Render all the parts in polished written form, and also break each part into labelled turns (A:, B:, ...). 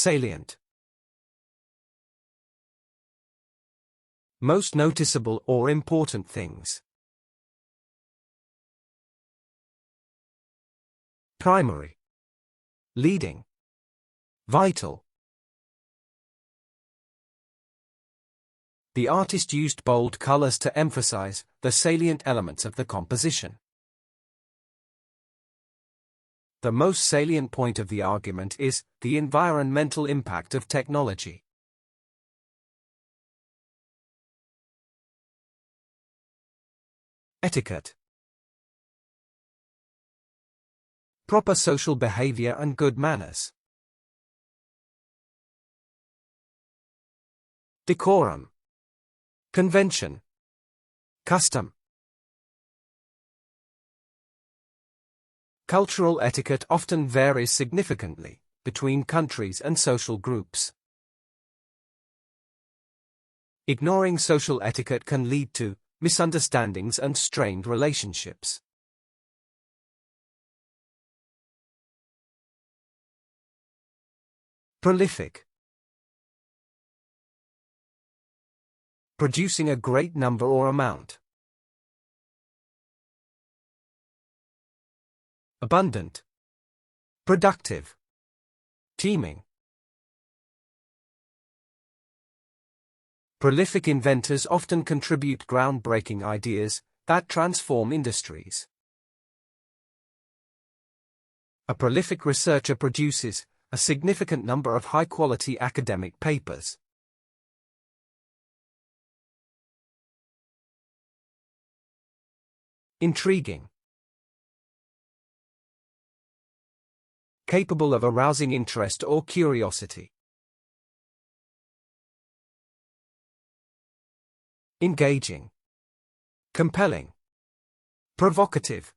A: Salient. Most noticeable or important things. Primary. Leading. Vital. The artist used bold colors to emphasize the salient elements of the composition. The most salient point of the argument is the environmental impact of technology. Etiquette. Proper social behavior and good manners. Decorum. Convention. Custom. Cultural etiquette often varies significantly between countries and social groups. Ignoring social etiquette can lead to misunderstandings and strained relationships. Prolific. Producing a great number or amount. Abundant. Productive. Teeming. Prolific inventors often contribute groundbreaking ideas that transform industries. A prolific researcher produces a significant number of high-quality academic papers. Intriguing. Capable of arousing interest or curiosity. Engaging. Compelling. Provocative.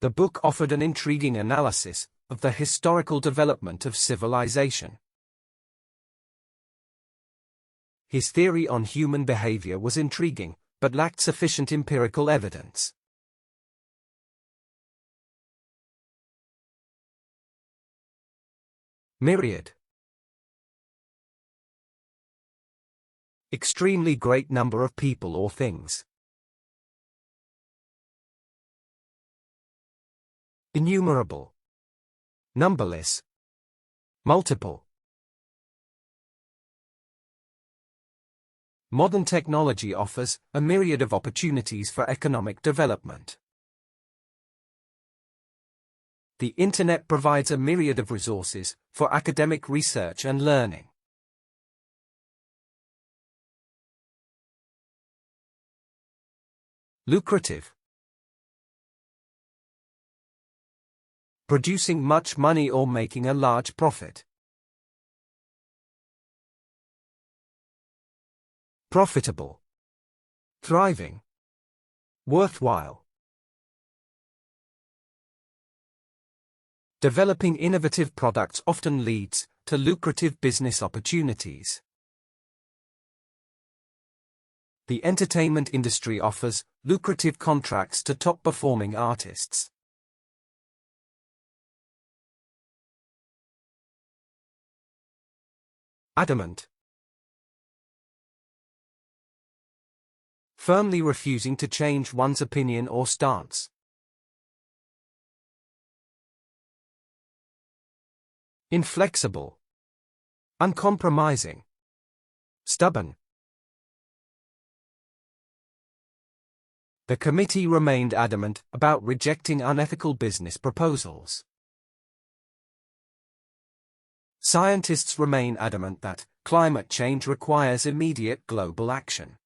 A: The book offered an intriguing analysis of the historical development of civilization. His theory on human behavior was intriguing, but lacked sufficient empirical evidence. Myriad. Extremely great number of people or things. Innumerable. Numberless. Multiple. Modern technology offers a myriad of opportunities for economic development. The Internet provides a myriad of resources for academic research and learning. Lucrative. Producing much money or making a large profit. Profitable. Thriving. Worthwhile. Developing innovative products often leads to lucrative business opportunities. The entertainment industry offers lucrative contracts to top-performing artists. Adamant. Firmly refusing to change one's opinion or stance. Inflexible. Uncompromising. Stubborn. The committee remained adamant about rejecting unethical business proposals. Scientists remain adamant that climate change requires immediate global action.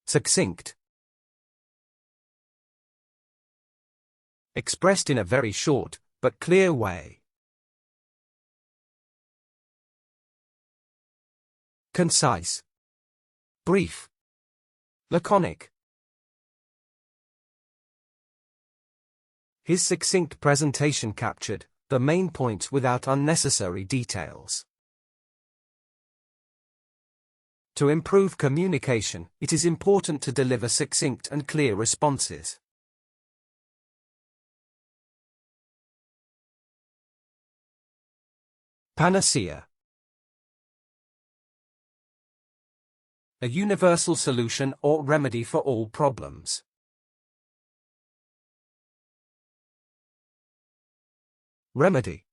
A: Succinct. Expressed in a very short, but clear way. Concise. Brief. Laconic. His succinct presentation captured the main points without unnecessary details. To improve communication, it is important to deliver succinct and clear responses. Panacea. A universal solution or remedy for all problems. Remedy.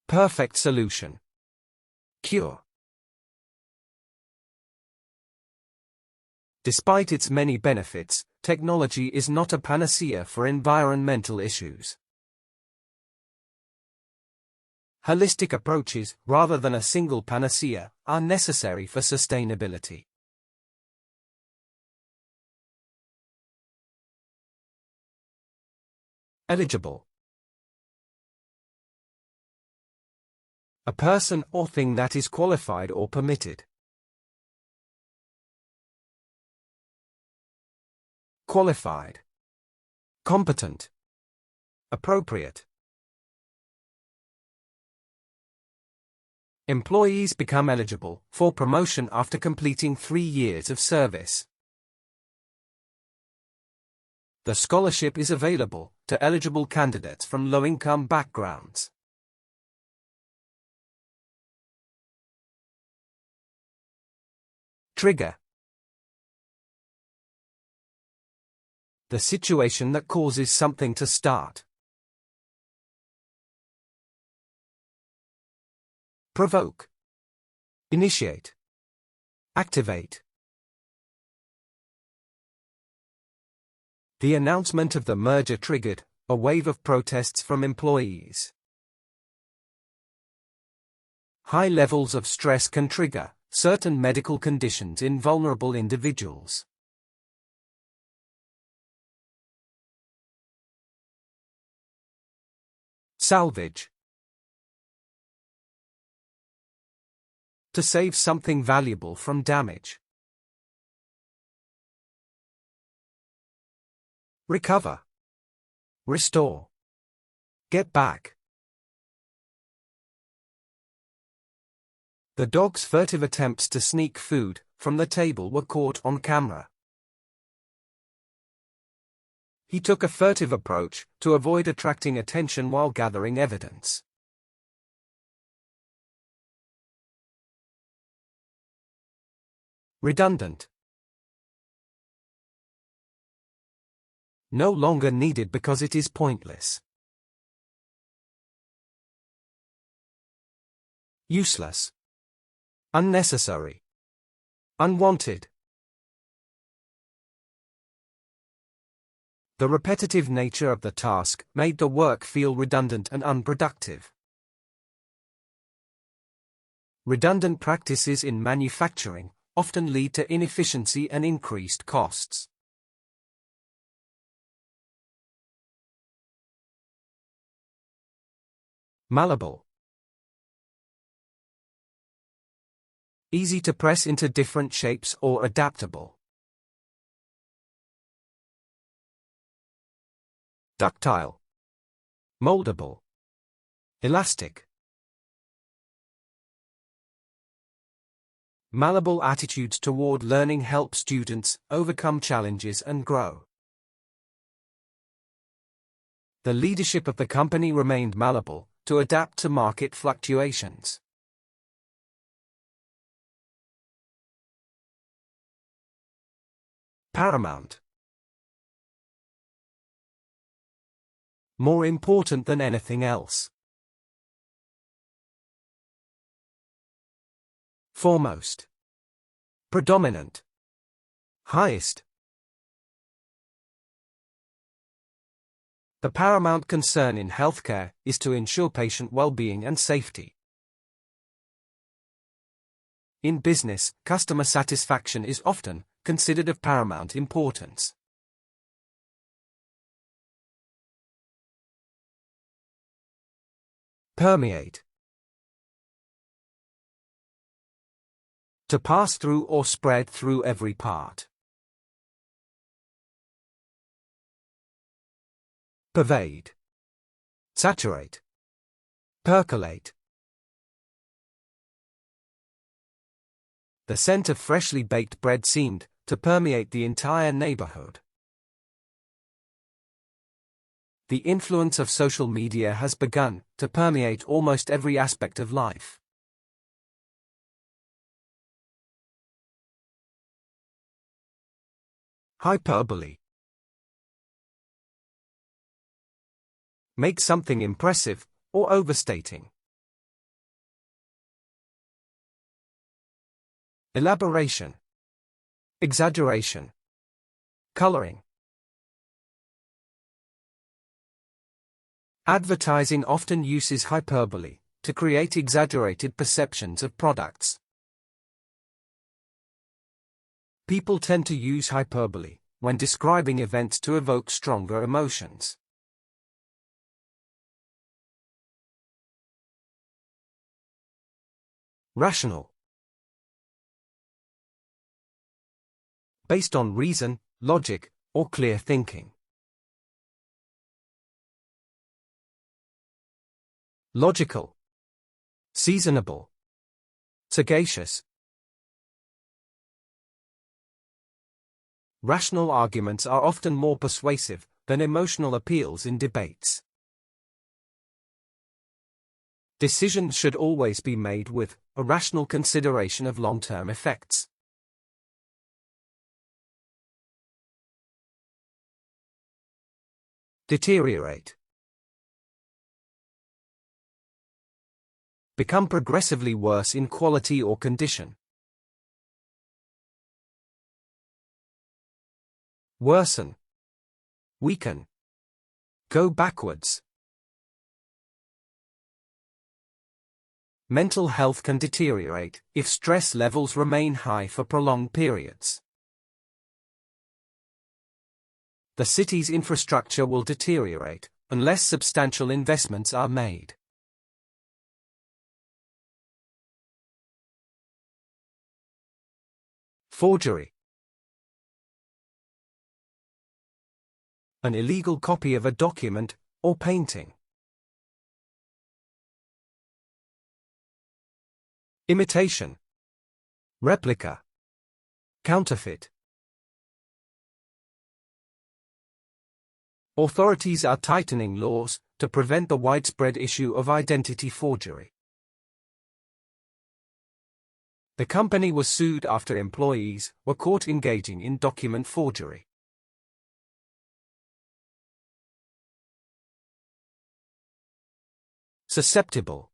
A: Perfect solution. Cure. Despite its many benefits, technology is not a panacea for environmental issues. Holistic approaches, rather than a single panacea, are necessary for sustainability. Eligible. A person or thing that is qualified or permitted. Qualified. Competent. Appropriate. Employees become eligible for promotion after completing 3 years of service. The scholarship is available to eligible candidates from low-income backgrounds. Trigger. The situation that causes something to start. Provoke. Initiate. Activate. The announcement of the merger triggered a wave of protests from employees. High levels of stress can trigger certain medical conditions in vulnerable individuals. Salvage. To save something valuable from damage. Recover. Restore. Get back. The dog's furtive attempts to sneak food from the table were caught on camera. He took a furtive approach to avoid attracting attention while gathering evidence. Redundant. No longer needed because it is pointless. Useless. Unnecessary. Unwanted. The repetitive nature of the task made the work feel redundant and unproductive. Redundant practices in manufacturing often lead to inefficiency and increased costs. Malleable. Easy to press into different shapes or adaptable. Ductile. Moldable. Elastic. Malleable attitudes toward learning help students overcome challenges and grow. The leadership of the company remained malleable to adapt to market fluctuations. Paramount. More important than anything else. Foremost. Predominant. Highest. The paramount concern in healthcare is to ensure patient well-being and safety. In business, customer satisfaction is often considered of paramount importance. Permeate. To pass through or spread through every part. Pervade. Saturate. Percolate. The scent of freshly baked bread seemed to permeate the entire neighborhood. The influence of social media has begun to permeate almost every aspect of life. Hyperbole. Make something impressive or overstating. Elaboration. Exaggeration. Coloring. Advertising often uses hyperbole to create exaggerated perceptions of products. People tend to use hyperbole when describing events to evoke stronger emotions. Rational. Based on reason, logic, or clear thinking. Logical. Seasonable. Sagacious. Rational arguments are often more persuasive than emotional appeals in debates. Decisions should always be made with a rational consideration of long-term effects. Deteriorate. Become progressively worse in quality or condition. Worsen. Weaken. Go backwards. Mental health can deteriorate if stress levels remain high for prolonged periods. The city's infrastructure will deteriorate unless substantial investments are made. Forgery. An illegal copy of a document or painting. Imitation. Replica. Counterfeit. Authorities are tightening laws to prevent the widespread issue of identity forgery. The company was sued after employees were caught engaging in document forgery. Susceptible.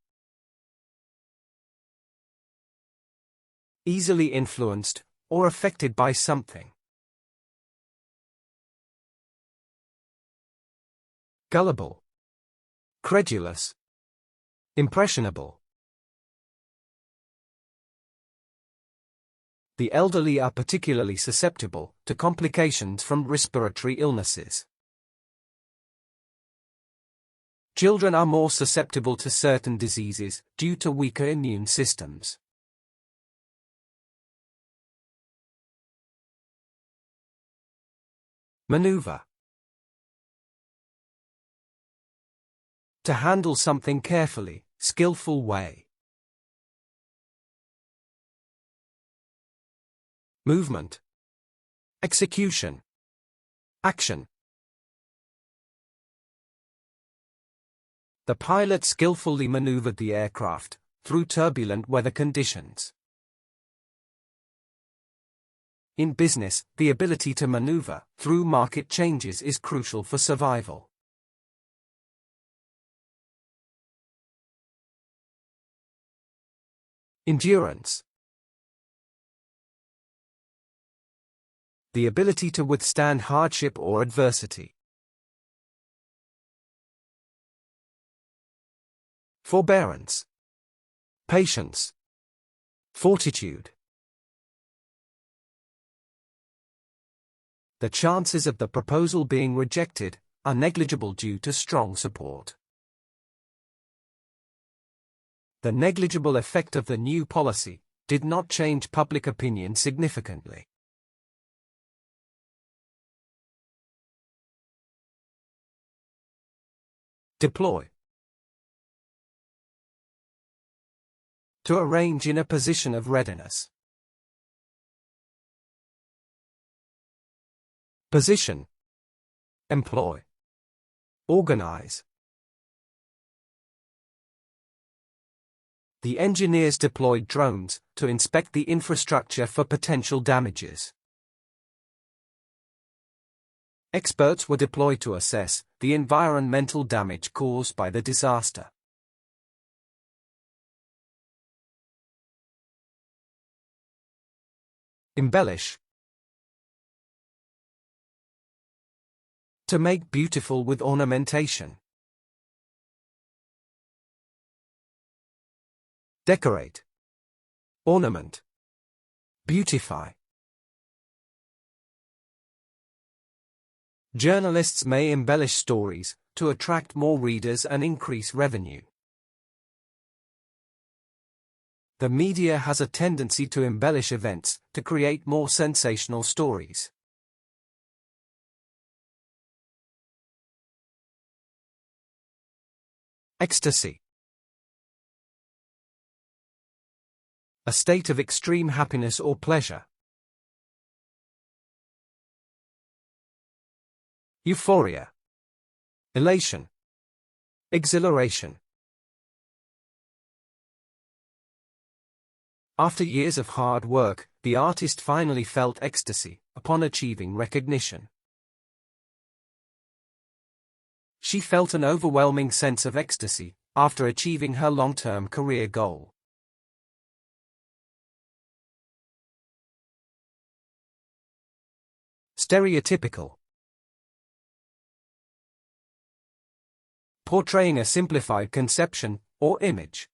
A: Easily influenced or affected by something. Gullible. Credulous. Impressionable. The elderly are particularly susceptible to complications from respiratory illnesses. Children are more susceptible to certain diseases due to weaker immune systems. Maneuver. To handle something carefully, skillful way. Movement. Execution. Action. The pilot skillfully maneuvered the aircraft through turbulent weather conditions. In business, the ability to maneuver through market changes is crucial for survival. Endurance. The ability to withstand hardship or adversity. Forbearance. Patience. Fortitude. The chances of the proposal being rejected are negligible due to strong support. The negligible effect of the new policy did not change public opinion significantly. Deploy. To arrange in a position of readiness. Position. Employ. Organize. The engineers deployed drones to inspect the infrastructure for potential damages. Experts were deployed to assess the environmental damage caused by the disaster. Embellish. To make beautiful with ornamentation. Decorate. Ornament. Beautify. Journalists may embellish stories to attract more readers and increase revenue. The media has a tendency to embellish events to create more sensational stories. Ecstasy. A state of extreme happiness or pleasure. Euphoria. Elation. Exhilaration. After years of hard work, the artist finally felt ecstasy upon achieving recognition. She felt an overwhelming sense of ecstasy after achieving her long-term career goal. Stereotypical. Portraying a simplified conception or image.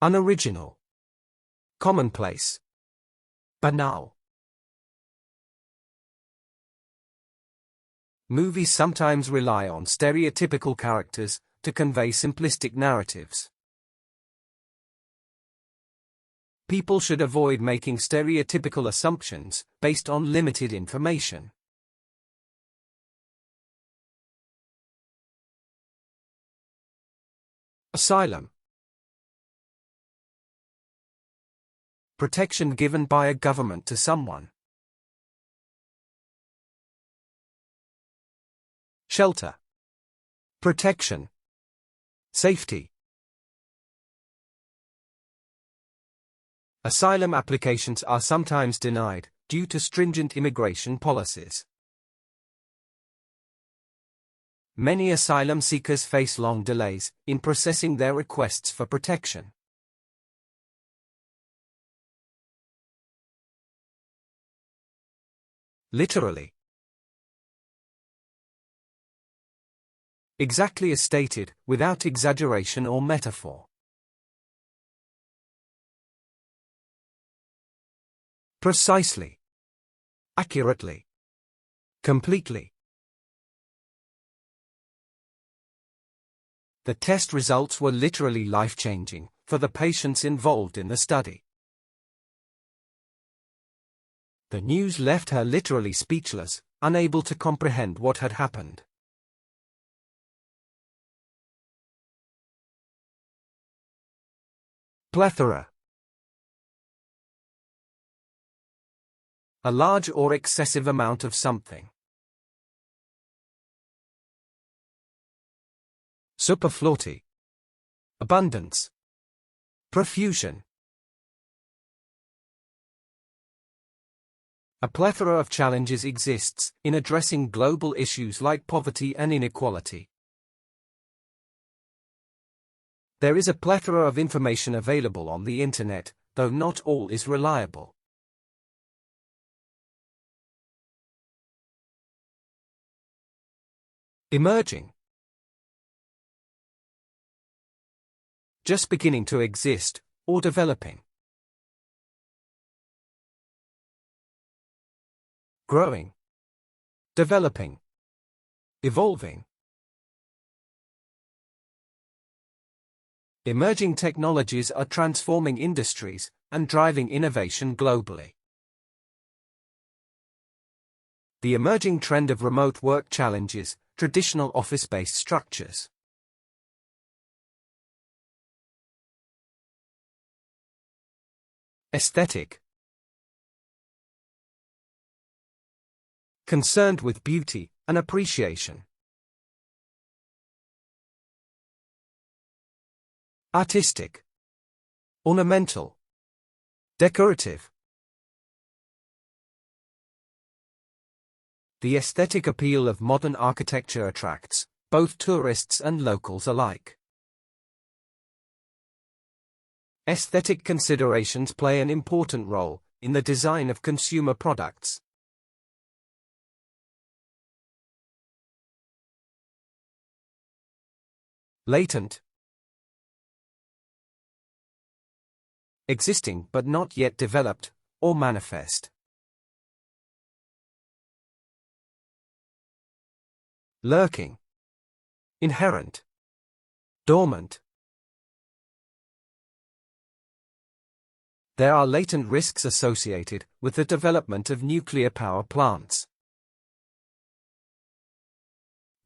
A: Unoriginal. Commonplace. Banal. Movies sometimes rely on stereotypical characters to convey simplistic narratives. People should avoid making stereotypical assumptions based on limited information. Asylum. Protection given by a government to someone. Shelter. Protection. Safety. Asylum applications are sometimes denied due to stringent immigration policies. Many asylum seekers face long delays in processing their requests for protection. Literally. Exactly as stated, without exaggeration or metaphor. Precisely. Accurately. Completely. The test results were literally life-changing for the patients involved in the study. The news left her literally speechless, unable to comprehend what had happened. Plethora. A large or excessive amount of something. Superfluity. Abundance. Profusion. A plethora of challenges exists in addressing global issues like poverty and inequality. There is a plethora of information available on the internet, though not all is reliable. Emerging. Just beginning to exist, or developing. Growing. Developing. Evolving. Emerging technologies are transforming industries and driving innovation globally. The emerging trend of remote work challenges traditional office-based structures. Aesthetic. concerned with beauty and appreciation. Artistic, ornamental, decorative. The aesthetic appeal of modern architecture attracts both tourists and locals alike. Aesthetic considerations play an important role in the design of consumer products. Latent, existing but not yet developed, or manifest. Lurking, inherent, dormant. There are latent risks associated with the development of nuclear power plants.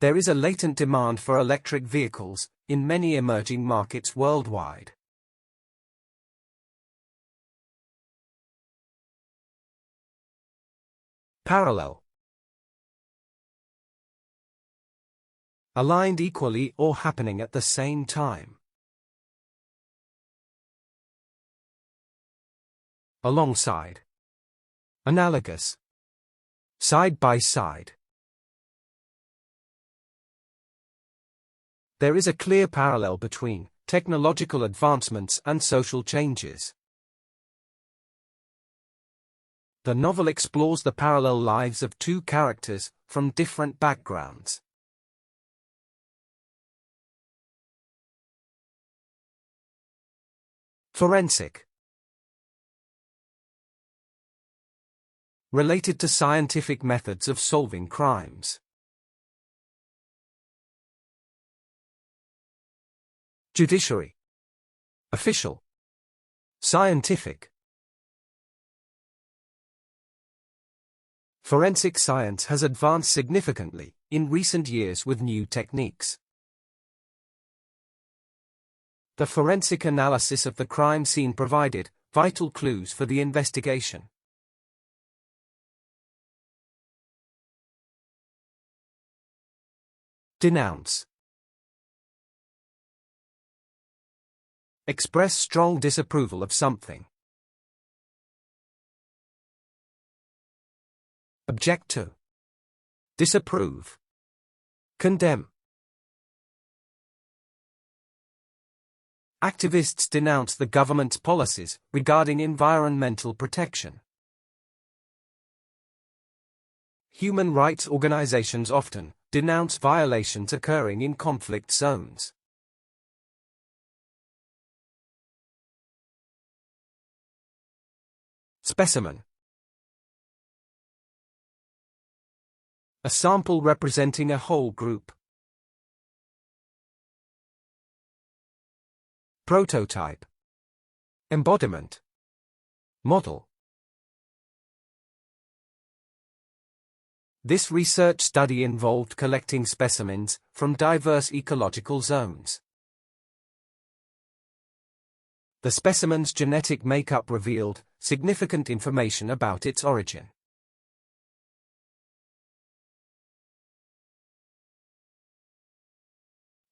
A: There is a latent demand for electric vehicles in many emerging markets worldwide. Parallel, aligned equally or happening at the same time. Alongside, analogous, side by side. There is a clear parallel between technological advancements and social changes. The novel explores the parallel lives of two characters from different backgrounds. Forensic, related to scientific methods of solving crimes. Judiciary, official, scientific. Forensic science has advanced significantly in recent years with new techniques. The forensic analysis of the crime scene provided vital clues for the investigation. Denounce, express strong disapproval of something. Object to, disapprove, condemn. Activists denounce the government's policies regarding environmental protection. Human rights organizations often denounce violations occurring in conflict zones. Specimen, a sample representing a whole group. Prototype, embodiment, model. This research study involved collecting specimens from diverse ecological zones. The specimen's genetic makeup revealed significant information about its origin.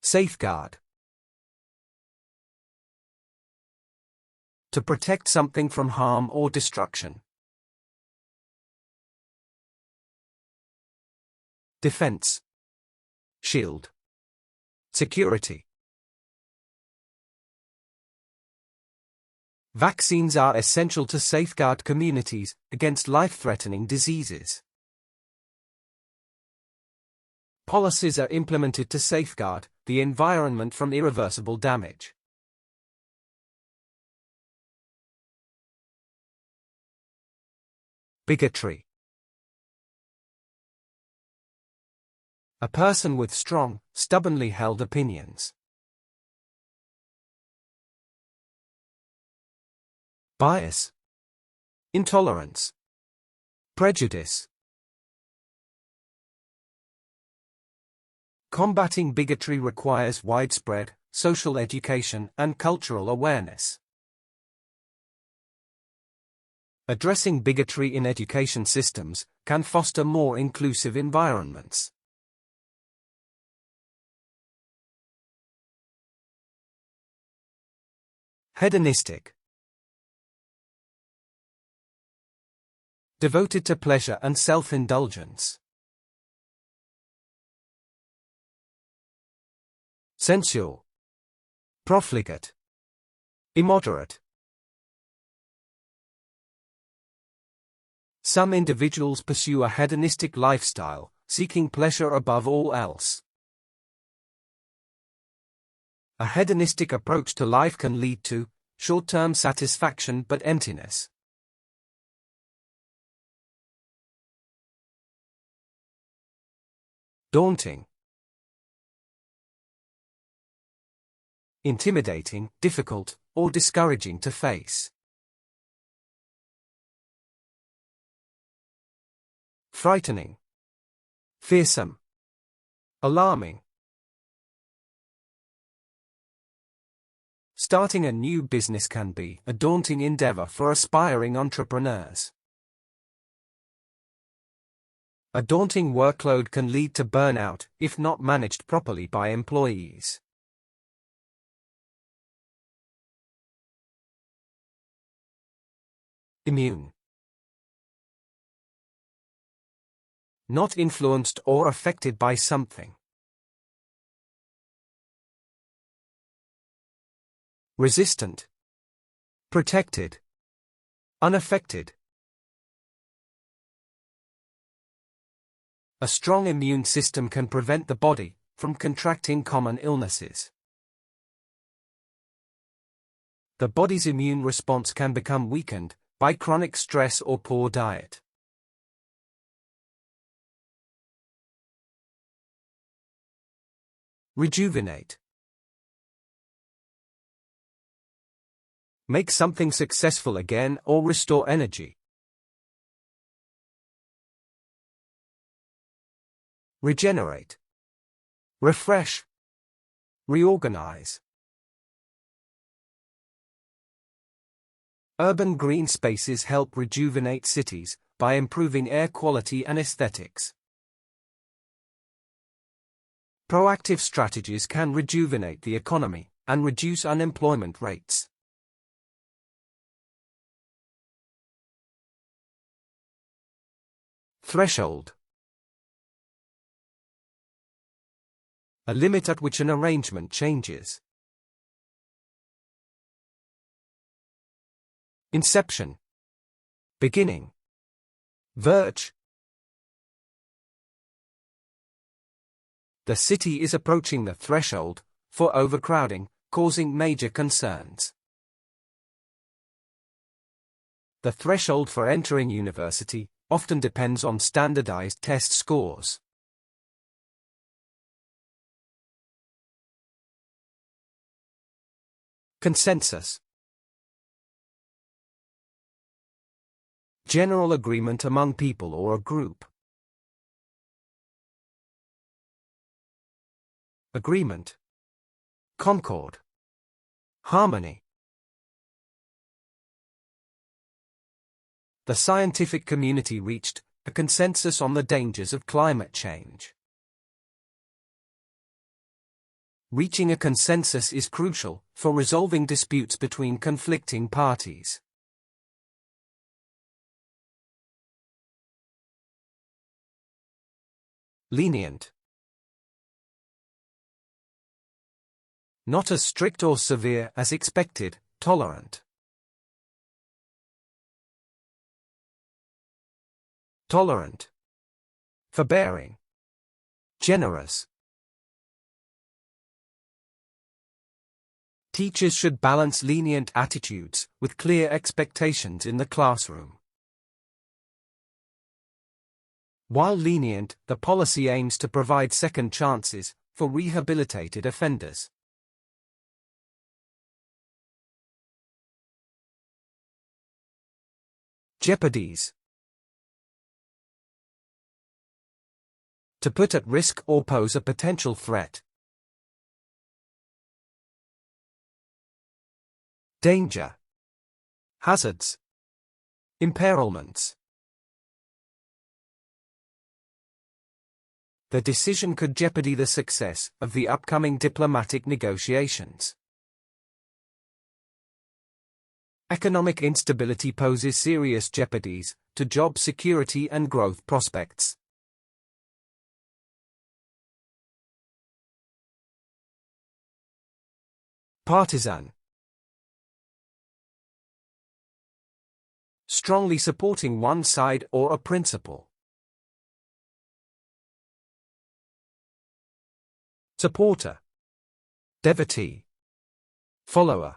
A: Safeguard, to protect something from harm or destruction. Defense, shield, security. Vaccines are essential to safeguard communities against life-threatening diseases. Policies are implemented to safeguard the environment from irreversible damage. Bigotry, a person with strong, stubbornly held opinions. Bias, intolerance, prejudice. Combating bigotry requires widespread social education and cultural awareness. Addressing bigotry in education systems can foster more inclusive environments. Hedonistic. Devoted to pleasure and self-indulgence. Sensual. Profligate. Immoderate. Some individuals pursue a hedonistic lifestyle, seeking pleasure above all else. A hedonistic approach to life can lead to short-term satisfaction but emptiness. Daunting. Intimidating, difficult, or discouraging to face. Frightening. Fearsome. Alarming. Starting a new business can be a daunting endeavor for aspiring entrepreneurs. A daunting workload can lead to burnout if not managed properly by employees. Immune. Not influenced or affected by something. Resistant. Protected. Unaffected. A strong immune system can prevent the body from contracting common illnesses. The body's immune response can become weakened by chronic stress or poor diet. Rejuvenate. Make something successful again or restore energy. Regenerate. Refresh. Reorganize. Urban green spaces help rejuvenate cities by improving air quality and aesthetics. Proactive strategies can rejuvenate the economy and reduce unemployment rates. Threshold. A limit at which an arrangement changes. Inception. Beginning. Verge. The city is approaching the threshold for overcrowding, causing major concerns. The threshold for entering university often depends on standardized test scores. Consensus. General agreement among people or a group. Agreement. Concord. Harmony. The scientific community reached a consensus on the dangers of climate change. Reaching a consensus is crucial for resolving disputes between conflicting parties. Lenient. Not as strict or severe as expected, tolerant. Tolerant. Forbearing. Generous. Teachers should balance lenient attitudes with clear expectations in the classroom. While lenient, the policy aims to provide second chances for rehabilitated offenders. Jeopardies. To put at risk or pose a potential threat. Danger. Hazards. Imperilments. The decision could jeopardy the success of the upcoming diplomatic negotiations. Economic instability poses serious jeopardies to job security and growth prospects. Partisan. Strongly supporting one side or a principle. Supporter. Devotee. Follower.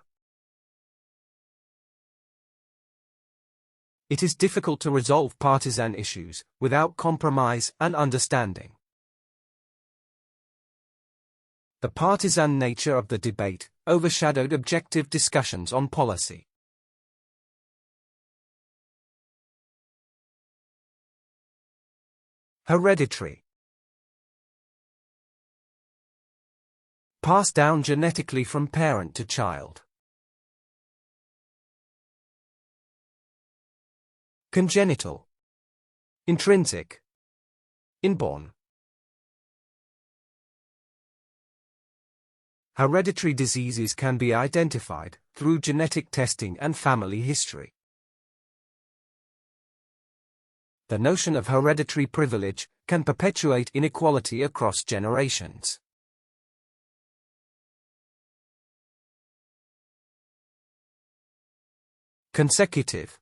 A: It is difficult to resolve partisan issues without compromise and understanding. The partisan nature of the debate overshadowed objective discussions on policy. Hereditary. Passed down genetically from parent to child. Congenital. Intrinsic. Inborn. Hereditary diseases can be identified through genetic testing and family history. The notion of hereditary privilege can perpetuate inequality across generations. Consecutive.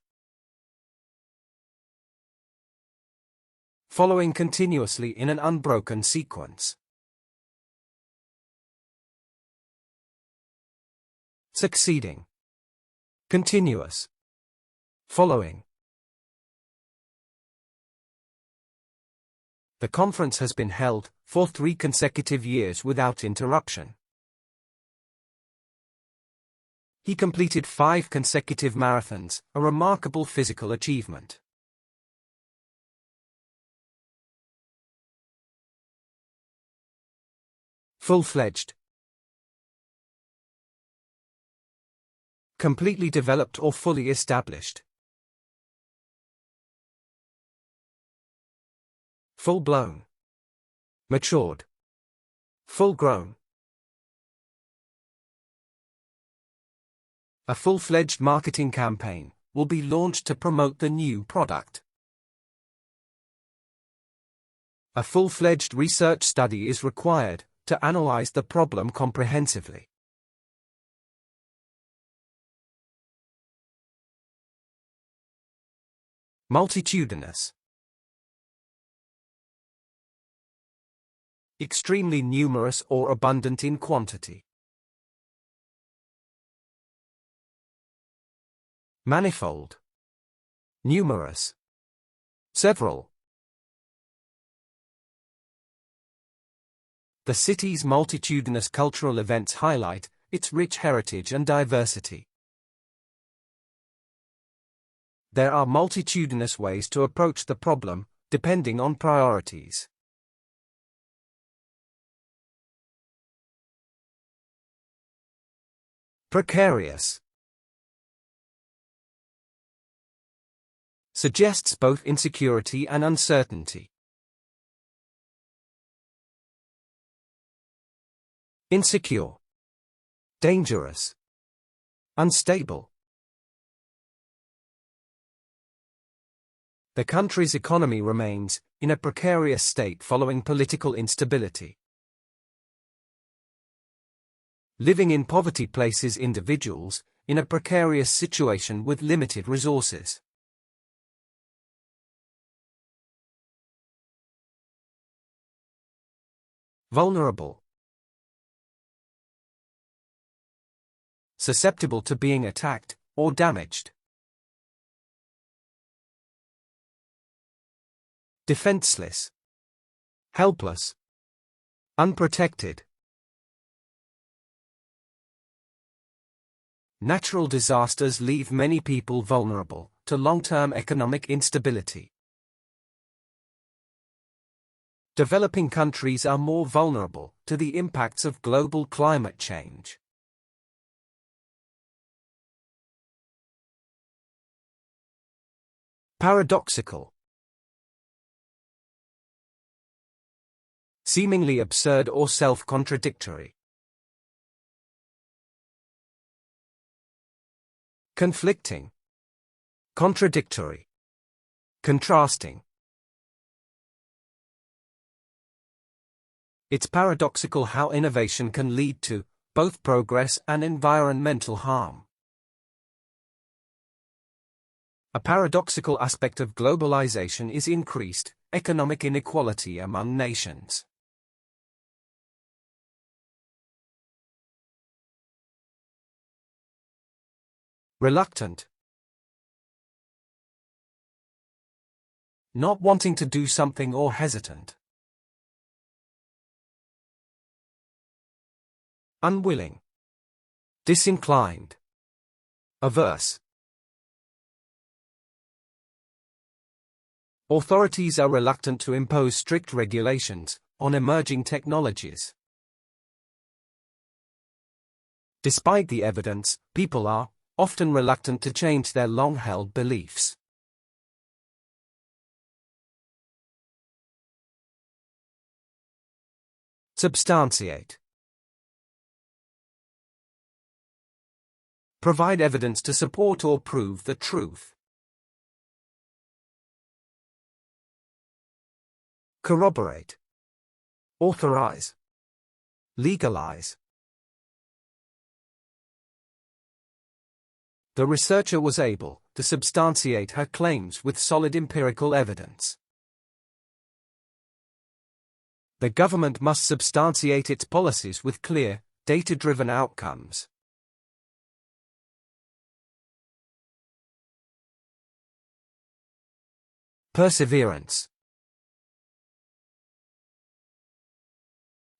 A: Following continuously in an unbroken sequence. Succeeding. Continuous. Following. The conference has been held for 3 consecutive years without interruption. He completed 5 consecutive marathons, a remarkable physical achievement. Full-fledged. Completely developed or fully established. Full-blown. Matured. Full-grown. A full-fledged marketing campaign will be launched to promote the new product. A full-fledged research study is required to analyze the problem comprehensively. Multitudinous. Extremely numerous or abundant in quantity. Manifold. Numerous. Several. The city's multitudinous cultural events highlight its rich heritage and diversity. There are multitudinous ways to approach the problem, depending on priorities. Precarious. Suggests both insecurity and uncertainty. Insecure. Dangerous. Unstable. The country's economy remains in a precarious state following political instability. Living in poverty places individuals in a precarious situation with limited resources. Vulnerable. Susceptible to being attacked or damaged. Defenseless. Helpless. Unprotected. Natural disasters leave many people vulnerable to long-term economic instability. Developing countries are more vulnerable to the impacts of global climate change. Paradoxical. Seemingly absurd or self-contradictory. Conflicting. Contradictory. Contrasting. It's paradoxical how innovation can lead to both progress and environmental harm. A paradoxical aspect of globalization is increased economic inequality among nations. Reluctant. Not wanting to do something or hesitant. Unwilling. Disinclined. Averse. Authorities are reluctant to impose strict regulations on emerging technologies. Despite the evidence, people are often reluctant to change their long-held beliefs. Substantiate. Provide evidence to support or prove the truth. Corroborate. Authorize. Legalize. The researcher was able to substantiate her claims with solid empirical evidence. The government must substantiate its policies with clear, data-driven outcomes. Perseverance.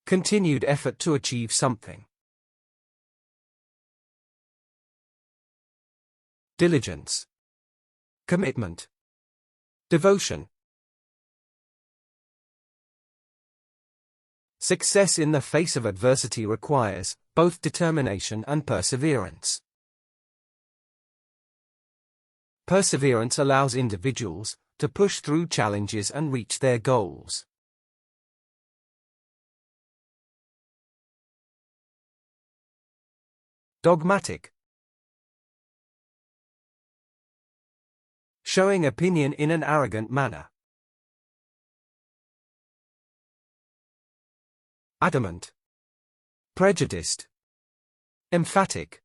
A: Continued effort to achieve something. Diligence. Commitment. Devotion. Success in the face of adversity requires both determination and perseverance. Perseverance allows individuals to push through challenges and reach their goals. Dogmatic. Showing opinion in an arrogant manner. Adamant. Prejudiced. Emphatic.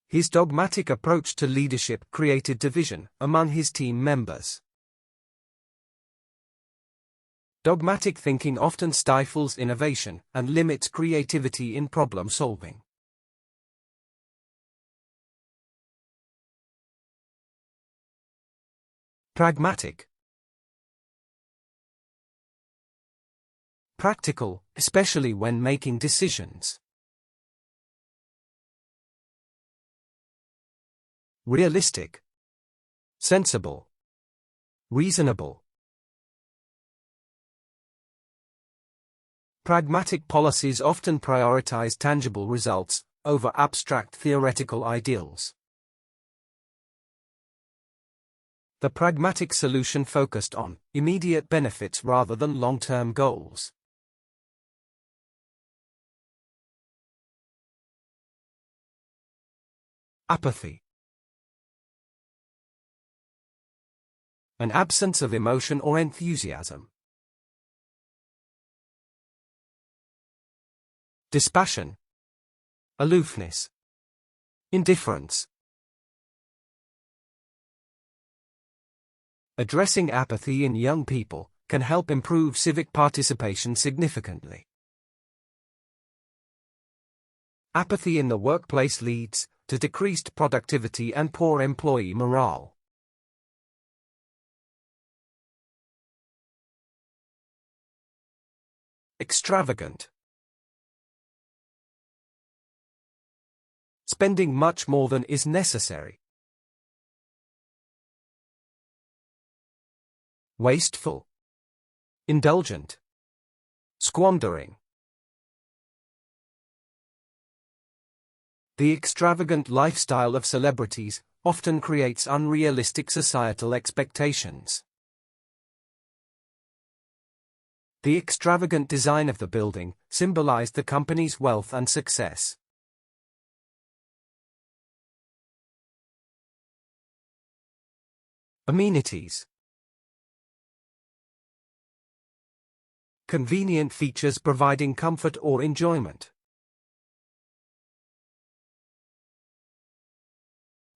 A: His dogmatic approach to leadership created division among his team members. Dogmatic thinking often stifles innovation and limits creativity in problem solving. Pragmatic. Practical, especially when making decisions. Realistic. Sensible. Reasonable. Pragmatic policies often prioritize tangible results over abstract theoretical ideals. The pragmatic solution focused on immediate benefits rather than long-term goals. Apathy. An absence of emotion or enthusiasm. Dispassion. Aloofness. Indifference. Addressing apathy in young people can help improve civic participation significantly. Apathy in the workplace leads to decreased productivity and poor employee morale. Extravagant. Spending much more than is necessary. Wasteful. Indulgent. Squandering. The extravagant lifestyle of celebrities often creates unrealistic societal expectations. The extravagant design of the building symbolized the company's wealth and success. Amenities. Convenient features providing comfort or enjoyment.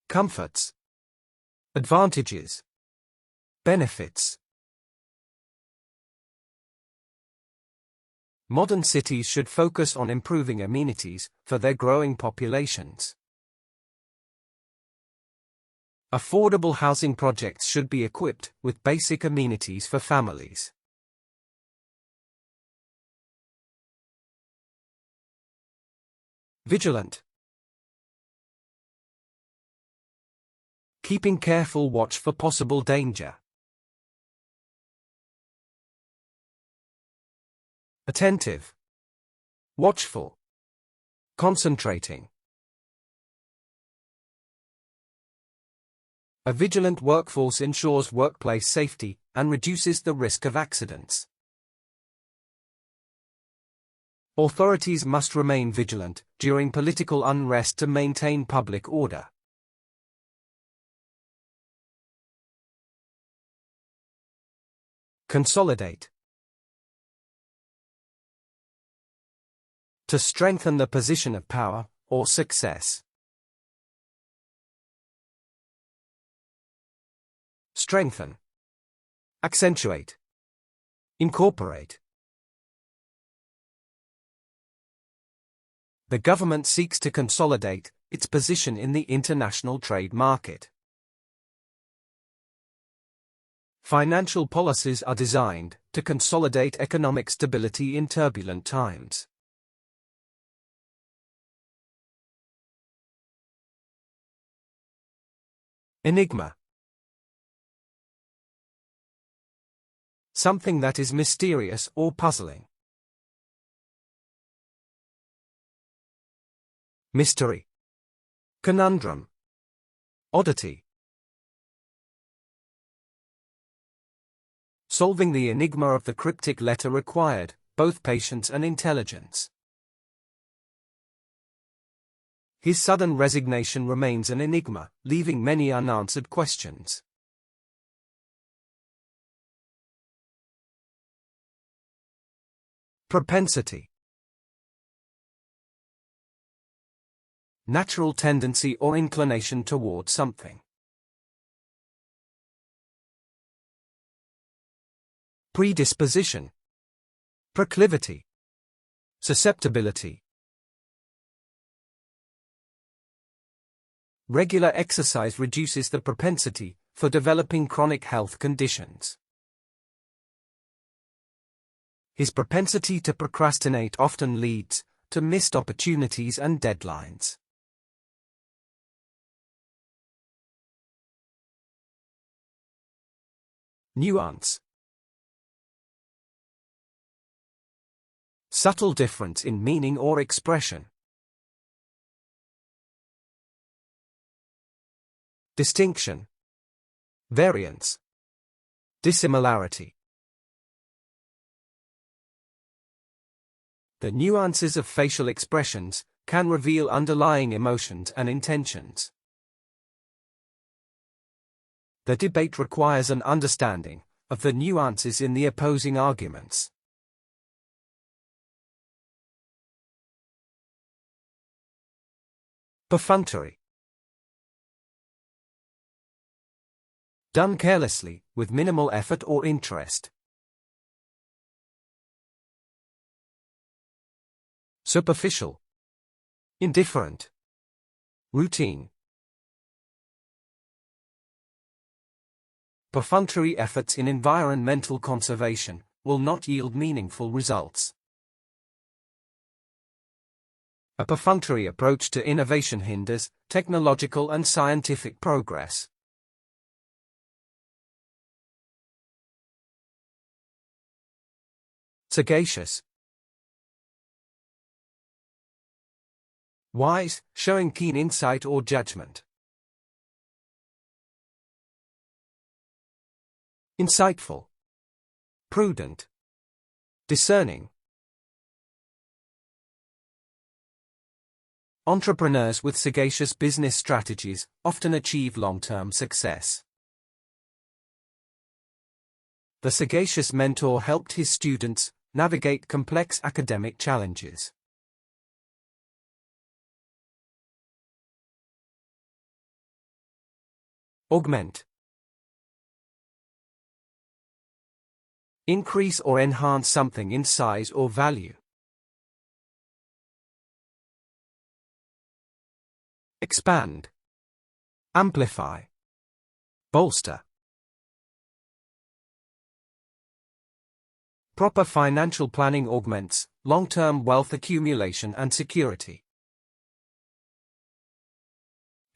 A: Comforts. Advantages. Benefits. Modern cities should focus on improving amenities for their growing populations. Affordable housing projects should be equipped with basic amenities for families. Vigilant. Keeping careful watch for possible danger. Attentive. Watchful. Concentrating. A vigilant workforce ensures workplace safety and reduces the risk of accidents. Authorities must remain vigilant during political unrest to maintain public order. Consolidate. To strengthen the position of power or success. Strengthen. Accentuate. Incorporate. The government seeks to consolidate its position in the international trade market. Financial policies are designed to consolidate economic stability in turbulent times. Enigma. Something that is mysterious or puzzling. Mystery. Conundrum. Oddity. Solving the enigma of the cryptic letter required both patience and intelligence. His sudden resignation remains an enigma, leaving many unanswered questions. Propensity. Natural tendency or inclination toward something. Predisposition. Proclivity. Susceptibility. Regular exercise reduces the propensity for developing chronic health conditions. His propensity to procrastinate often leads to missed opportunities and deadlines. Nuance. Subtle difference in meaning or expression. Distinction. Variance. Dissimilarity. The nuances of facial expressions can reveal underlying emotions and intentions. The debate requires an understanding of the nuances in the opposing arguments. Perfunctory. Done carelessly, with minimal effort or interest. Superficial. Indifferent. Routine. Perfunctory efforts in environmental conservation will not yield meaningful results. A perfunctory approach to innovation hinders technological and scientific progress. Sagacious. Wise, showing keen insight or judgment. Insightful. Prudent. Discerning. Entrepreneurs with sagacious business strategies often achieve long-term success. The sagacious mentor helped his students navigate complex academic challenges. Augment. Increase or enhance something in size or value. Expand. Amplify. Bolster. Proper financial planning augments long-term wealth accumulation and security.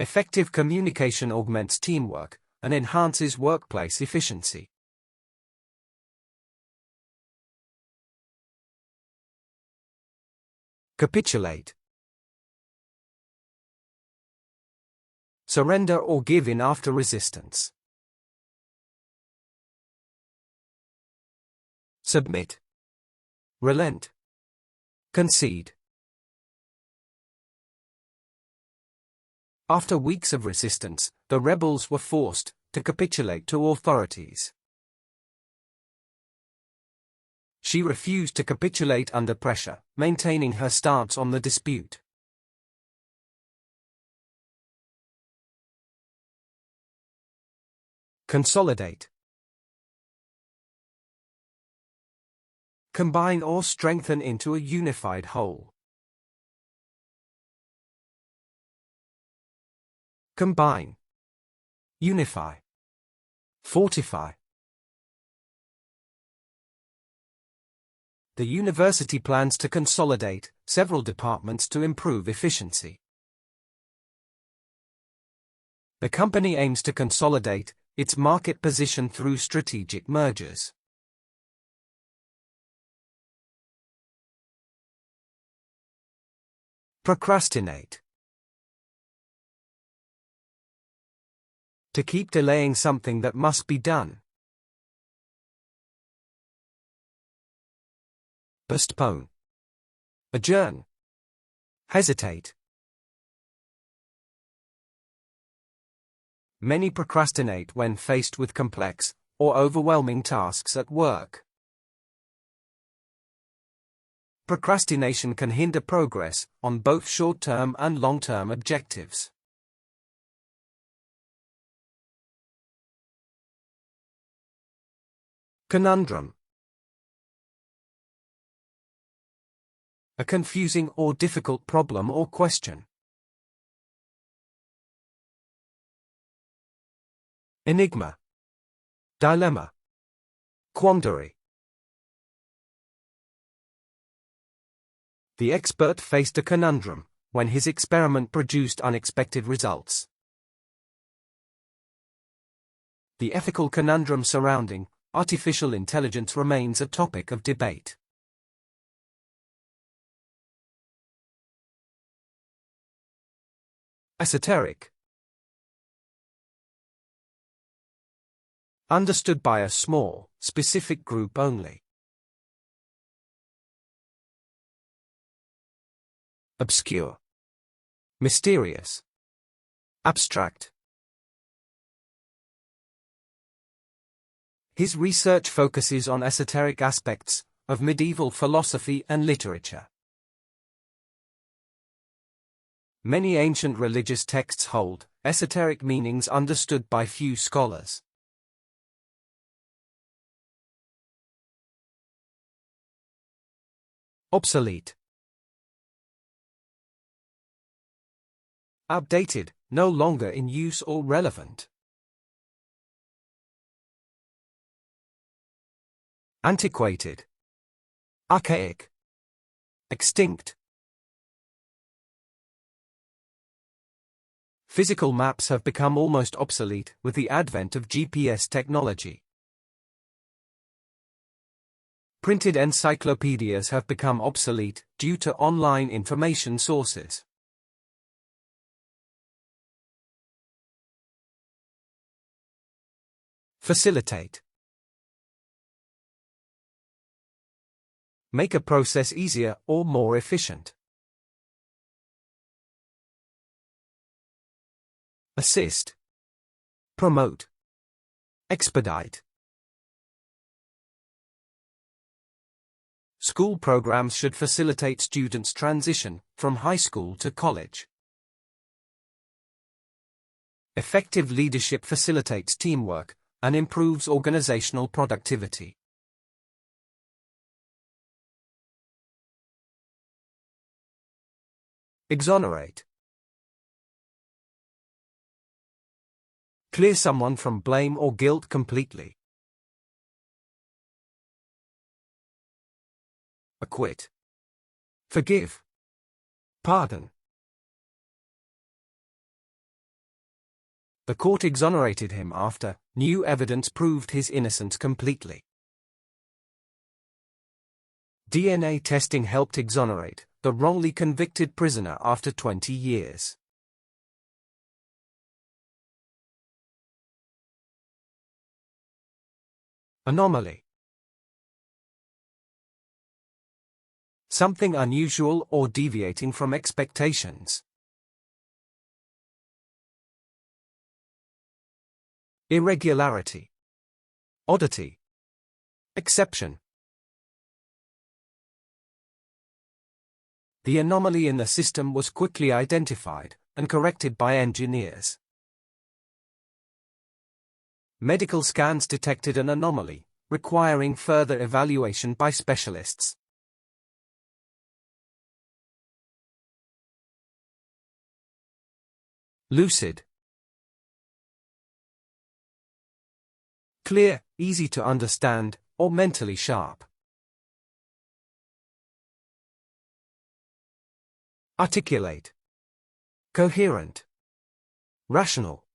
A: Effective communication augments teamwork and enhances workplace efficiency. Capitulate. Surrender or give in after resistance. Submit. Relent. Concede. After weeks of resistance, the rebels were forced to capitulate to authorities. She refused to capitulate under pressure, maintaining her stance on the dispute. Consolidate. Combine or strengthen into a unified whole. Combine. Unify. Fortify. The university plans to consolidate several departments to improve efficiency. The company aims to consolidate its market position through strategic mergers. Procrastinate. To keep delaying something that must be done. Postpone. Adjourn. Hesitate. Many procrastinate when faced with complex or overwhelming tasks at work. Procrastination can hinder progress on both short-term and long-term objectives. Conundrum. A confusing or difficult problem or question. Enigma. Dilemma. Quandary. The expert faced a conundrum when his experiment produced unexpected results. The ethical conundrum surrounding artificial intelligence remains a topic of debate. Esoteric. Understood by a small, specific group only. Obscure. Mysterious. Abstract. His research focuses on esoteric aspects of medieval philosophy and literature. Many ancient religious texts hold esoteric meanings understood by few scholars. Obsolete. Outdated, no longer in use or relevant. Antiquated. Archaic. Extinct. Physical maps have become almost obsolete with the advent of GPS technology. Printed encyclopedias have become obsolete due to online information sources. Facilitate. Make a process easier or more efficient. Assist. Promote. Expedite. School programs should facilitate students' transition from high school to college. Effective leadership facilitates teamwork and improves organizational productivity. Exonerate. Clear someone from blame or guilt completely. Acquit. Forgive. Pardon. The court exonerated him after new evidence proved his innocence completely. DNA testing helped exonerate the wrongly convicted prisoner after 20 years. Anomaly. Something unusual or deviating from expectations. Irregularity. Oddity. Exception. The anomaly in the system was quickly identified and corrected by engineers. Medical scans detected an anomaly, requiring further evaluation by specialists. Lucid. Clear, easy to understand, or mentally sharp. Articulate. Coherent. Rational.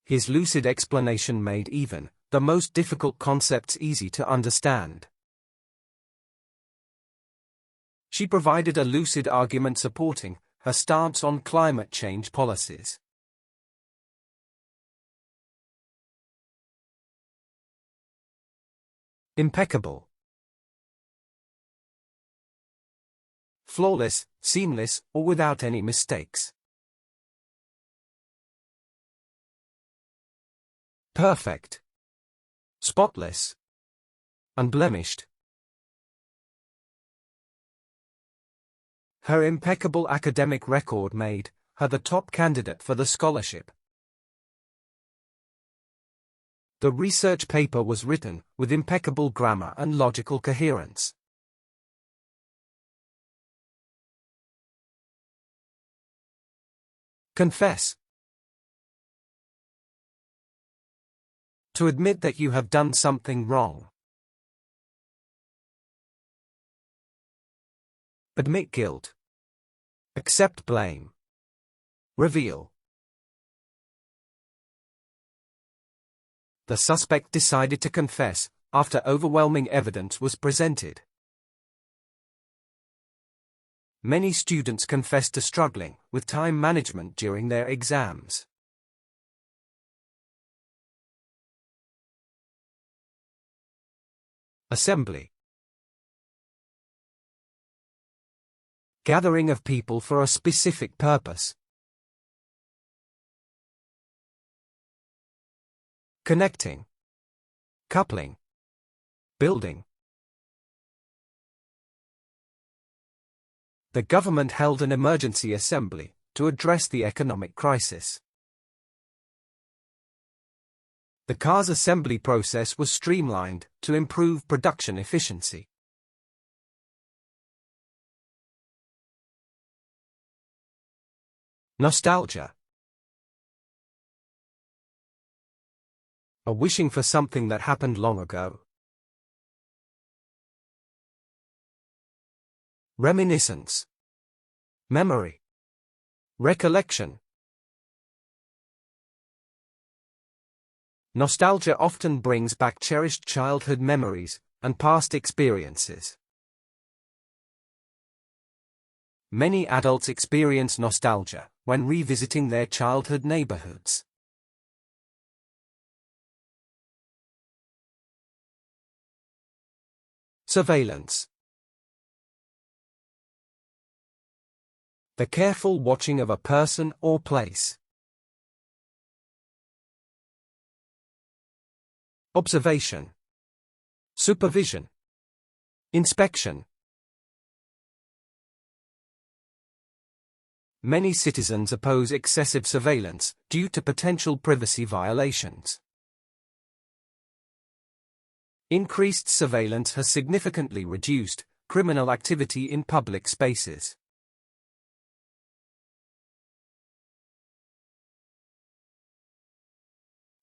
A: His lucid explanation made even the most difficult concepts easy to understand. She provided a lucid argument supporting her stance on climate change policies. Impeccable. Flawless, seamless, or without any mistakes. Perfect. Spotless. Unblemished. Her impeccable academic record made her the top candidate for the scholarship. The research paper was written with impeccable grammar and logical coherence. Confess. To admit that you have done something wrong. Admit guilt. Accept blame. Reveal. The suspect decided to confess after overwhelming evidence was presented. Many students confess to struggling with time management during their exams. Assembly. Gathering of people for a specific purpose. Connecting. Coupling. Building. The government held an emergency assembly to address the economic crisis. The car's assembly process was streamlined to improve production efficiency. Nostalgia. A wishing for something that happened long ago. Reminiscence. Memory. Recollection. Nostalgia often brings back cherished childhood memories and past experiences. Many adults experience nostalgia when revisiting their childhood neighborhoods. Surveillance. The careful watching of a person or place. Observation. Supervision. Inspection. Many citizens oppose excessive surveillance due to potential privacy violations. Increased surveillance has significantly reduced criminal activity in public spaces.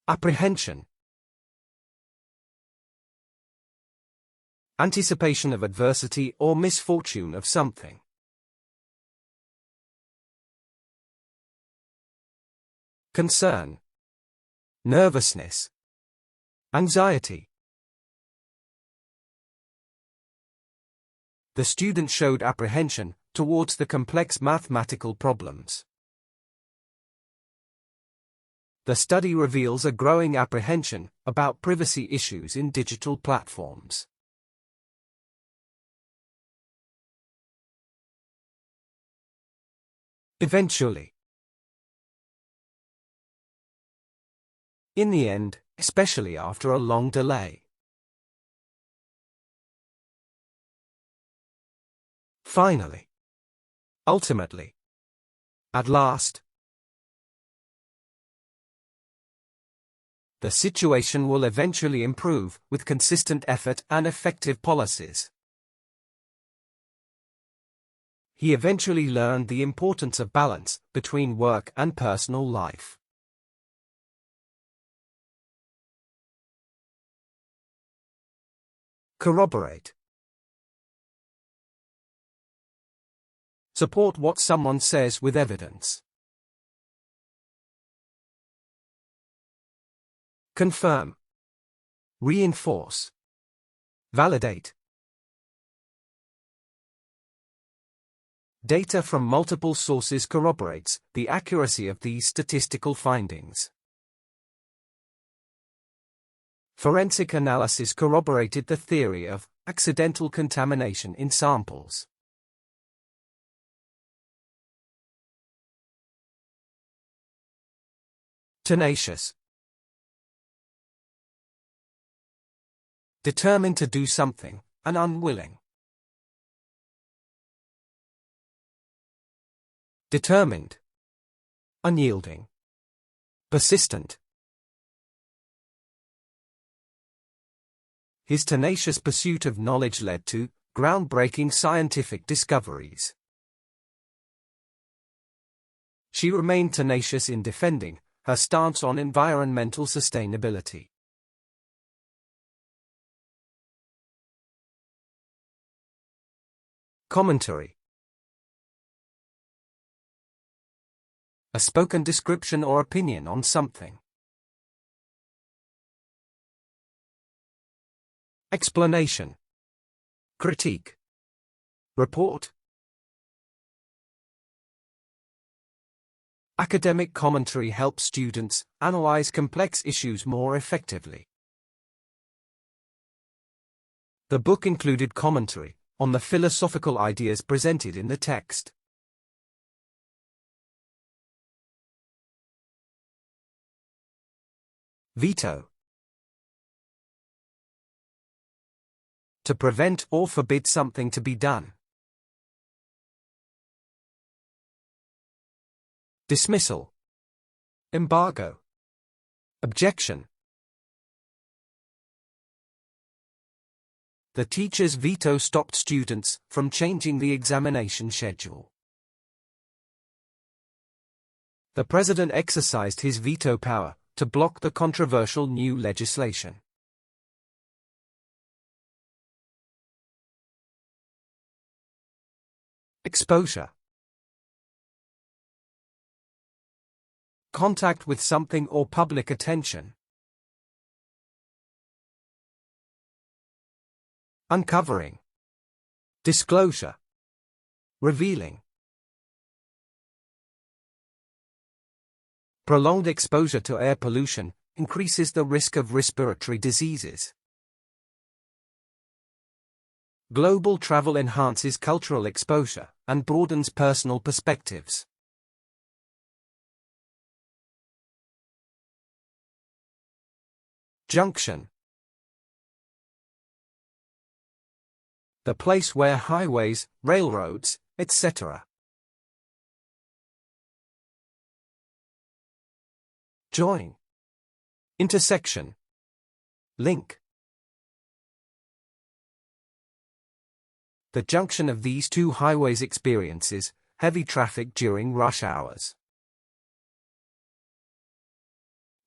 A: Apprehension. Anticipation of adversity or misfortune of something. Concern. Nervousness. Anxiety. The student showed apprehension towards the complex mathematical problems. The study reveals a growing apprehension about privacy issues in digital platforms. Eventually. In the end, especially after a long delay. Finally. Ultimately. At last. The situation will eventually improve with consistent effort and effective policies. He eventually learned the importance of balance between work and personal life. Corroborate. Support what someone says with evidence. Confirm. Reinforce. Validate. Data from multiple sources corroborates the accuracy of these statistical findings. Forensic analysis corroborated the theory of accidental contamination in samples. Tenacious. Determined to do something, and unwilling. Determined. Unyielding. Persistent. His tenacious pursuit of knowledge led to groundbreaking scientific discoveries. She remained tenacious in defending her stance on environmental sustainability. Commentary. A spoken description or opinion on something. Explanation. Critique. Report. Academic commentary helps students analyze complex issues more effectively. The book included commentary on the philosophical ideas presented in the text. Veto. To prevent or forbid something to be done. Dismissal. Embargo. Objection. The teacher's veto stopped students from changing the examination schedule. The president exercised his veto power to block the controversial new legislation. Exposure. Contact with something or public attention. Uncovering. Disclosure. Revealing. Prolonged exposure to air pollution increases the risk of respiratory diseases. Global travel enhances cultural exposure and broadens personal perspectives. Junction. The place where highways, railroads, etc. join. Intersection. Link. The junction of these two highways experiences heavy traffic during rush hours.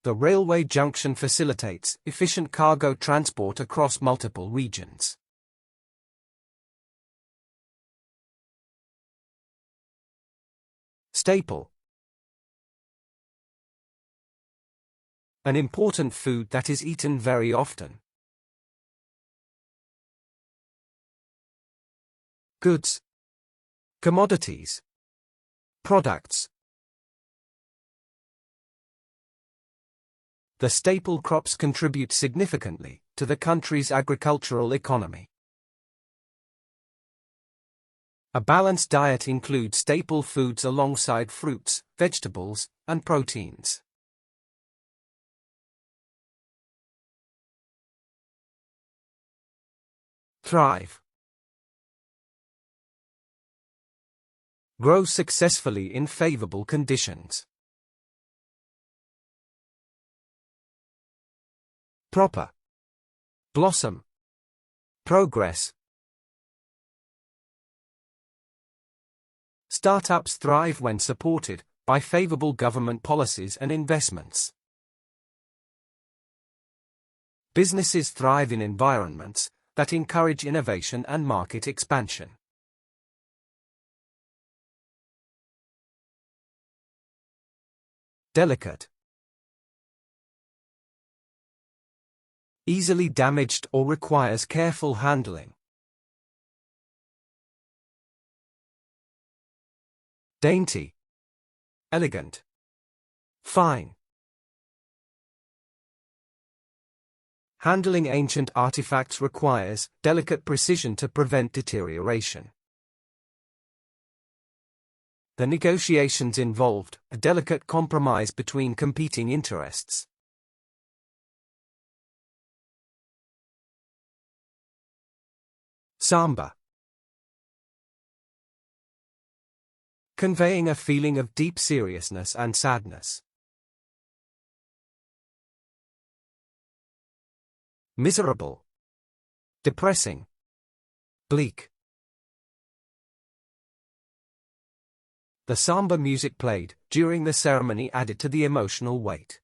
A: The railway junction facilitates efficient cargo transport across multiple regions. Staple. An important food that is eaten very often. Goods. Commodities. Products. The staple crops contribute significantly to the country's agricultural economy. A balanced diet includes staple foods alongside fruits, vegetables, and proteins. Thrive. Grow successfully in favorable conditions. Proper. Blossom. Progress. Startups thrive when supported by favorable government policies and investments. Businesses thrive in environments that encourage innovation and market expansion. Delicate. Easily damaged or requires careful handling. Dainty. Elegant. Fine. Handling ancient artifacts requires delicate precision to prevent deterioration. The negotiations involved a delicate compromise between competing interests. Samba. Conveying a feeling of deep seriousness and sadness. Miserable. Depressing. Bleak. The samba music played during the ceremony added to the emotional weight.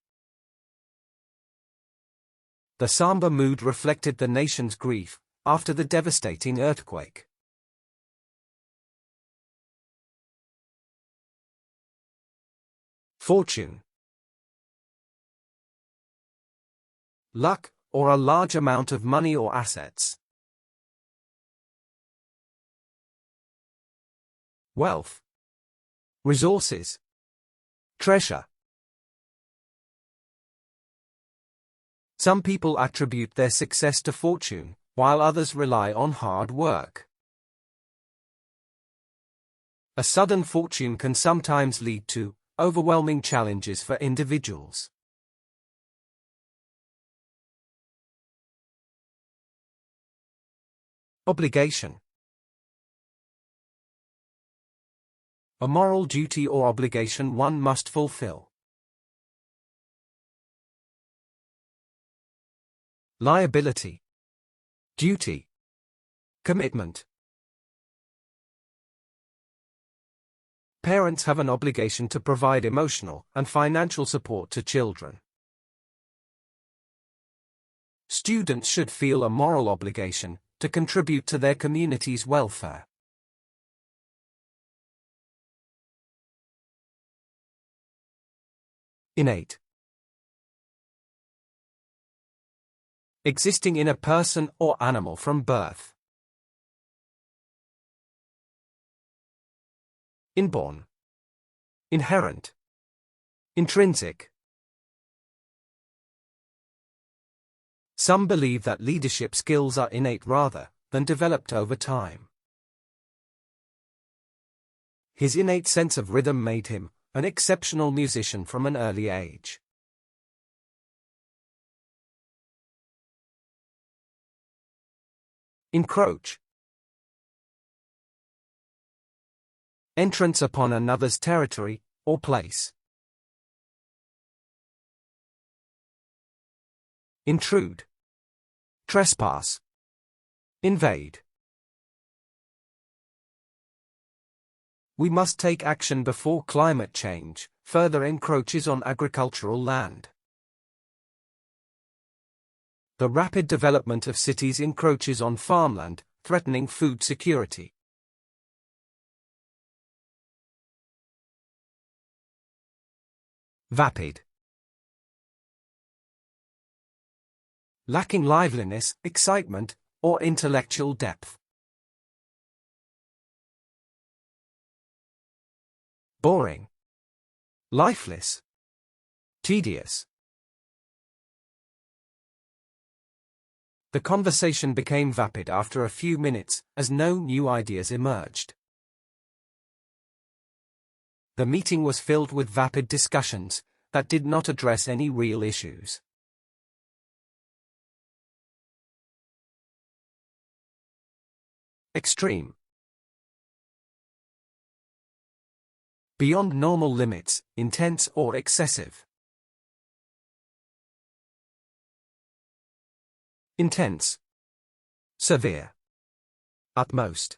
A: The samba mood reflected the nation's grief after the devastating earthquake. Fortune. Luck, or a large amount of money or assets. Wealth. Resources. Treasure. Some people attribute their success to fortune, while others rely on hard work. A sudden fortune can sometimes lead to overwhelming challenges for individuals. Obligation. A moral duty or obligation one must fulfill. Liability. Duty. Commitment. Parents have an obligation to provide emotional and financial support to children. Students should feel a moral obligation to contribute to their community's welfare. Innate. Existing in a person or animal from birth. Inborn. Inherent. Intrinsic. Some believe that leadership skills are innate rather than developed over time. His innate sense of rhythm made him an exceptional musician from an early age. Encroach. Entrance upon another's territory or place. Intrude. Trespass. Invade. We must take action before climate change further encroaches on agricultural land. The rapid development of cities encroaches on farmland, threatening food security. Vapid. Lacking liveliness, excitement, or intellectual depth. Boring. Lifeless. Tedious. The conversation became vapid after a few minutes, as no new ideas emerged. The meeting was filled with vapid discussions that did not address any real issues. Extreme. Beyond normal limits, intense or excessive. Intense. Severe. Utmost.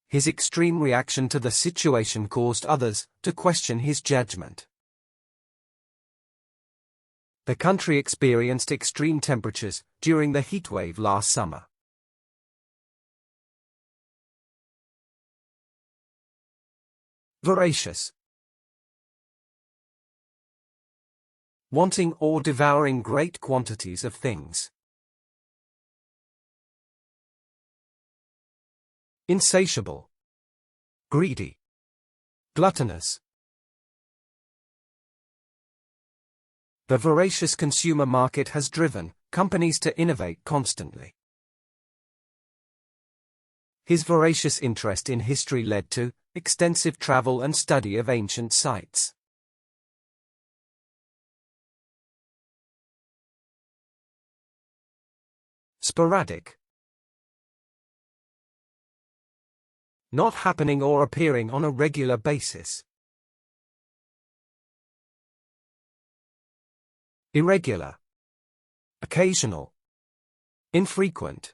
A: His extreme reaction to the situation caused others to question his judgment. The country experienced extreme temperatures during the heatwave last summer. Voracious. Wanting or devouring great quantities of things. Insatiable. Greedy. Gluttonous. The voracious consumer market has driven companies to innovate constantly. His voracious interest in history led to extensive travel and study of ancient sites. Sporadic. Not happening or appearing on a regular basis. Irregular. Occasional. Infrequent.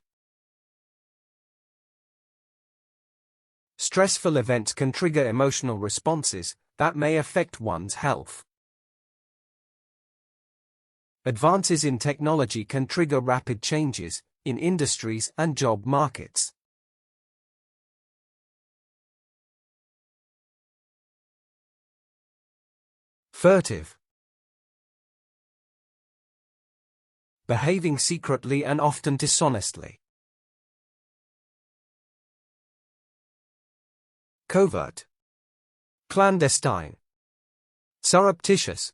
A: Stressful events can trigger emotional responses that may affect one's health. Advances in technology can trigger rapid changes in industries and job markets. Furtive. Behaving secretly and often dishonestly. Covert. Clandestine. Surreptitious.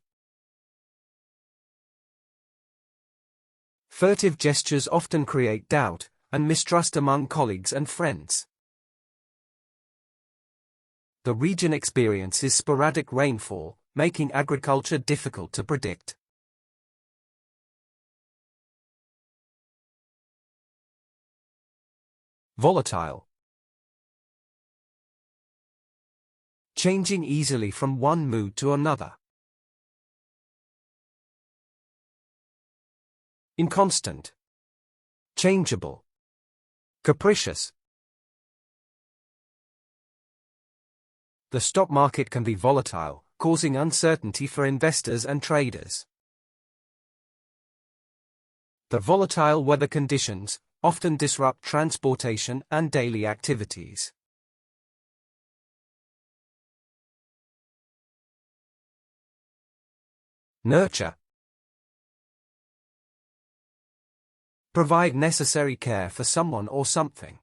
A: Furtive gestures often create doubt and mistrust among colleagues and friends. The region experiences sporadic rainfall, making agriculture difficult to predict. Volatile. Changing easily from one mood to another. Inconstant. Changeable. Capricious. The stock market can be volatile, causing uncertainty for investors and traders. The volatile weather conditions often disrupt transportation and daily activities. Nurture. Provide necessary care for someone or something.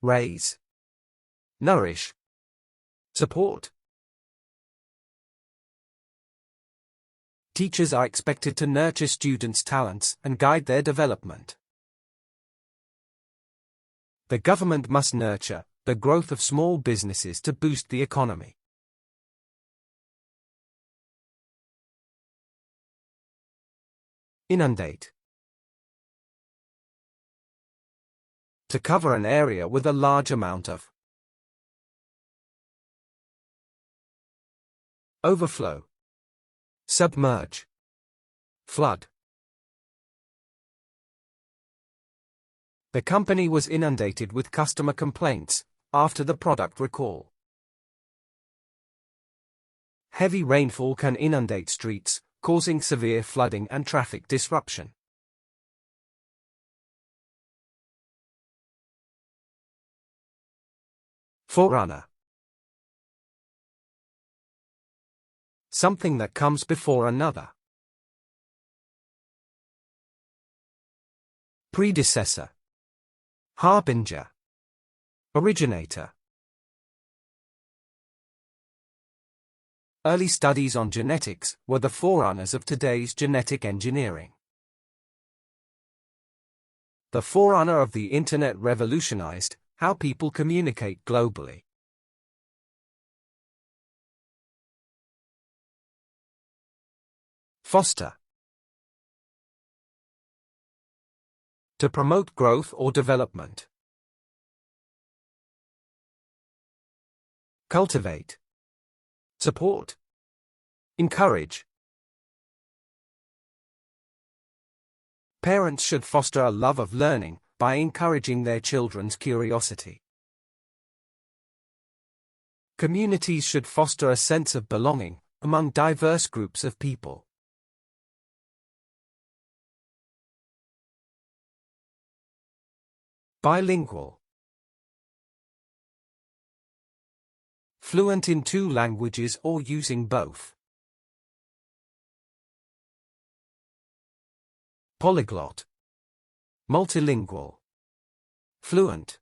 A: raise, nourish, support. Teachers are expected to nurture students' talents and guide their development. The government must nurture the growth of small businesses to boost the economy. Inundate. To cover an area with a large amount of. Overflow. Submerge. Flood. The company was inundated with customer complaints after the product recall. Heavy rainfall can inundate streets, causing severe flooding and traffic disruption. Forerunner. Something that comes before another. Predecessor. Harbinger. Originator. Early studies on genetics were the forerunners of today's genetic engineering. The forerunner of the Internet revolutionized how people communicate globally. Foster. To promote growth or development. Cultivate. Support. Encourage. Parents should foster a love of learning by encouraging their children's curiosity. Communities should foster a sense of belonging among diverse groups of people. Bilingual. Fluent in 2 languages or using both. Polyglot. Multilingual. Fluent.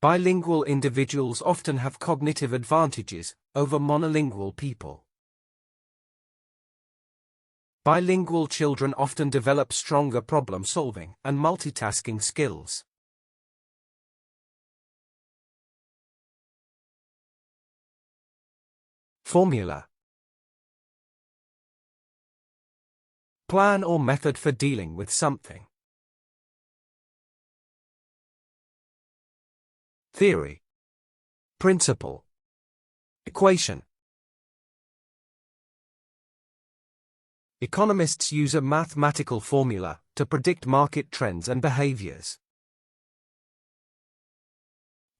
A: Bilingual individuals often have cognitive advantages over monolingual people. Bilingual children often develop stronger problem-solving and multitasking skills. Formula. Plan or method for dealing with something. Theory. Principle. Equation. Economists use a mathematical formula to predict market trends and behaviors.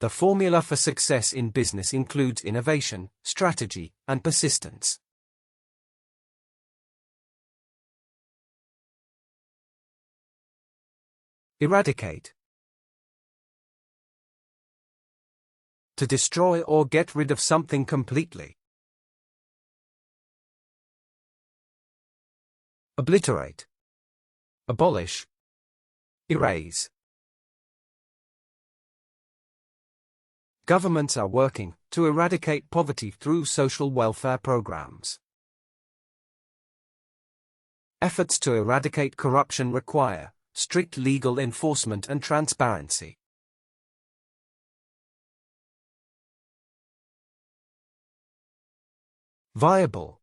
A: The formula for success in business includes innovation, strategy, and persistence. Eradicate. To destroy or get rid of something completely. Obliterate. Abolish. Erase. Governments are working to eradicate poverty through social welfare programs. Efforts to eradicate corruption require strict legal enforcement and transparency. Viable.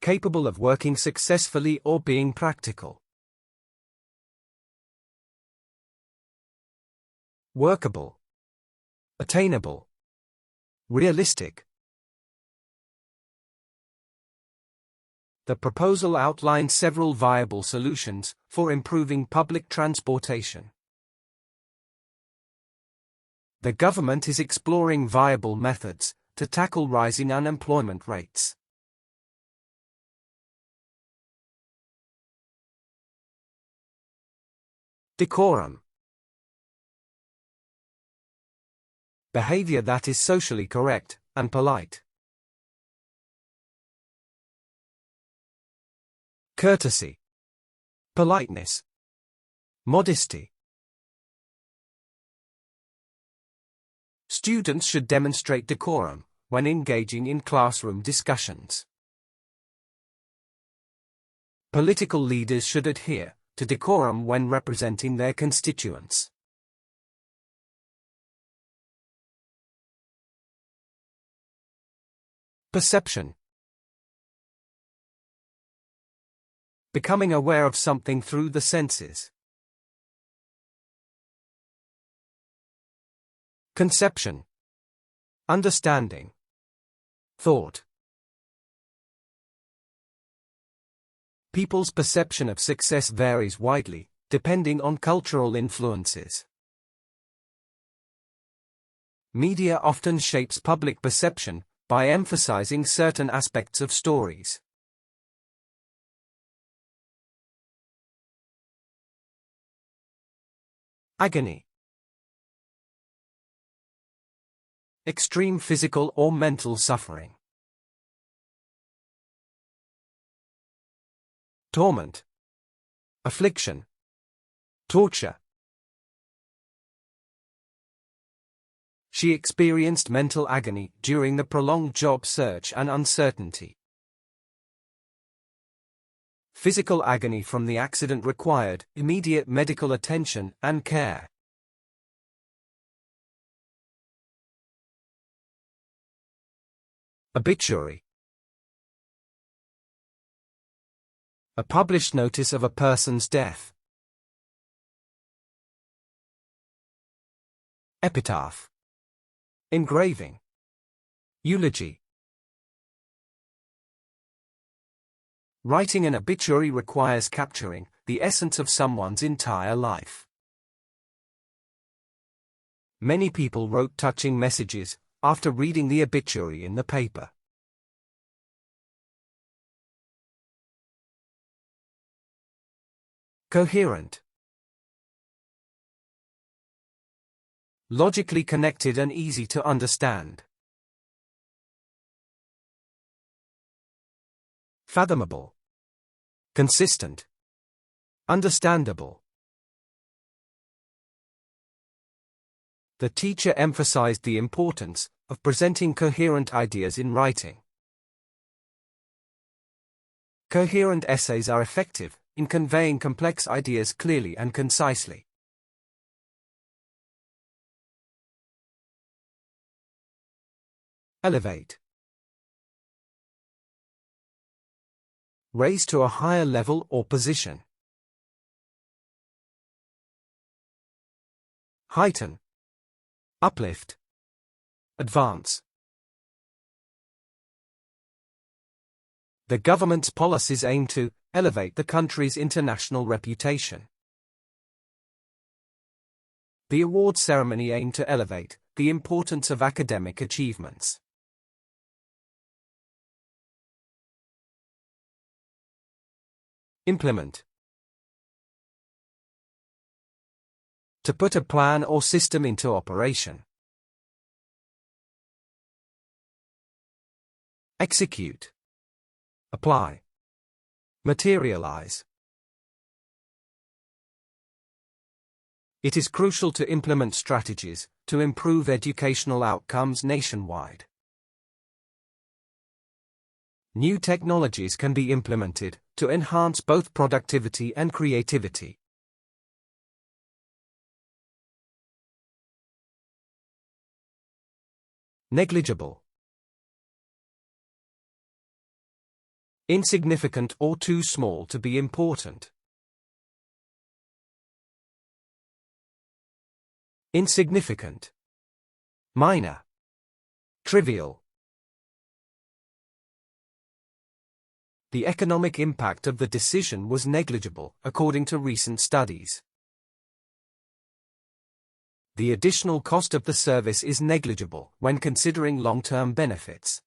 A: Capable of working successfully or being practical. Workable. Attainable. Realistic. The proposal outlines several viable solutions for improving public transportation. The government is exploring viable methods to tackle rising unemployment rates. Decorum. Behavior that is socially correct and polite. Courtesy. Politeness. Modesty. Students should demonstrate decorum when engaging in classroom discussions. Political leaders should adhere to decorum when representing their constituents. Perception. Becoming aware of something through the senses. Conception. Understanding. Thought. People's perception of success varies widely, depending on cultural influences. Media often shapes public perception by emphasizing certain aspects of stories. Agony. Extreme physical or mental suffering. Torment. Affliction. Torture. She experienced mental agony during the prolonged job search and uncertainty. Physical agony from the accident required immediate medical attention and care. Obituary. A published notice of a person's death. Epitaph. Engraving. Eulogy. Writing an obituary requires capturing the essence of someone's entire life. Many people wrote touching messages after reading the obituary in the paper. Coherent. Logically connected and easy to understand. Fathomable. Consistent. Understandable. The teacher emphasized the importance of presenting coherent ideas in writing. Coherent essays are effective in conveying complex ideas clearly and concisely. Elevate. Raise to a higher level or position. Heighten. Uplift. Advance. The government's policies aim to elevate the country's international reputation. The award ceremony aimed to elevate the importance of academic achievements. Implement. To put a plan or system into operation. Execute. Apply. Materialize. It is crucial to implement strategies to improve educational outcomes nationwide. New technologies can be implemented to enhance both productivity and creativity. Negligible. Insignificant or too small to be important. Insignificant. Minor. Trivial. The economic impact of the decision was negligible, according to recent studies. The additional cost of the service is negligible when considering long-term benefits.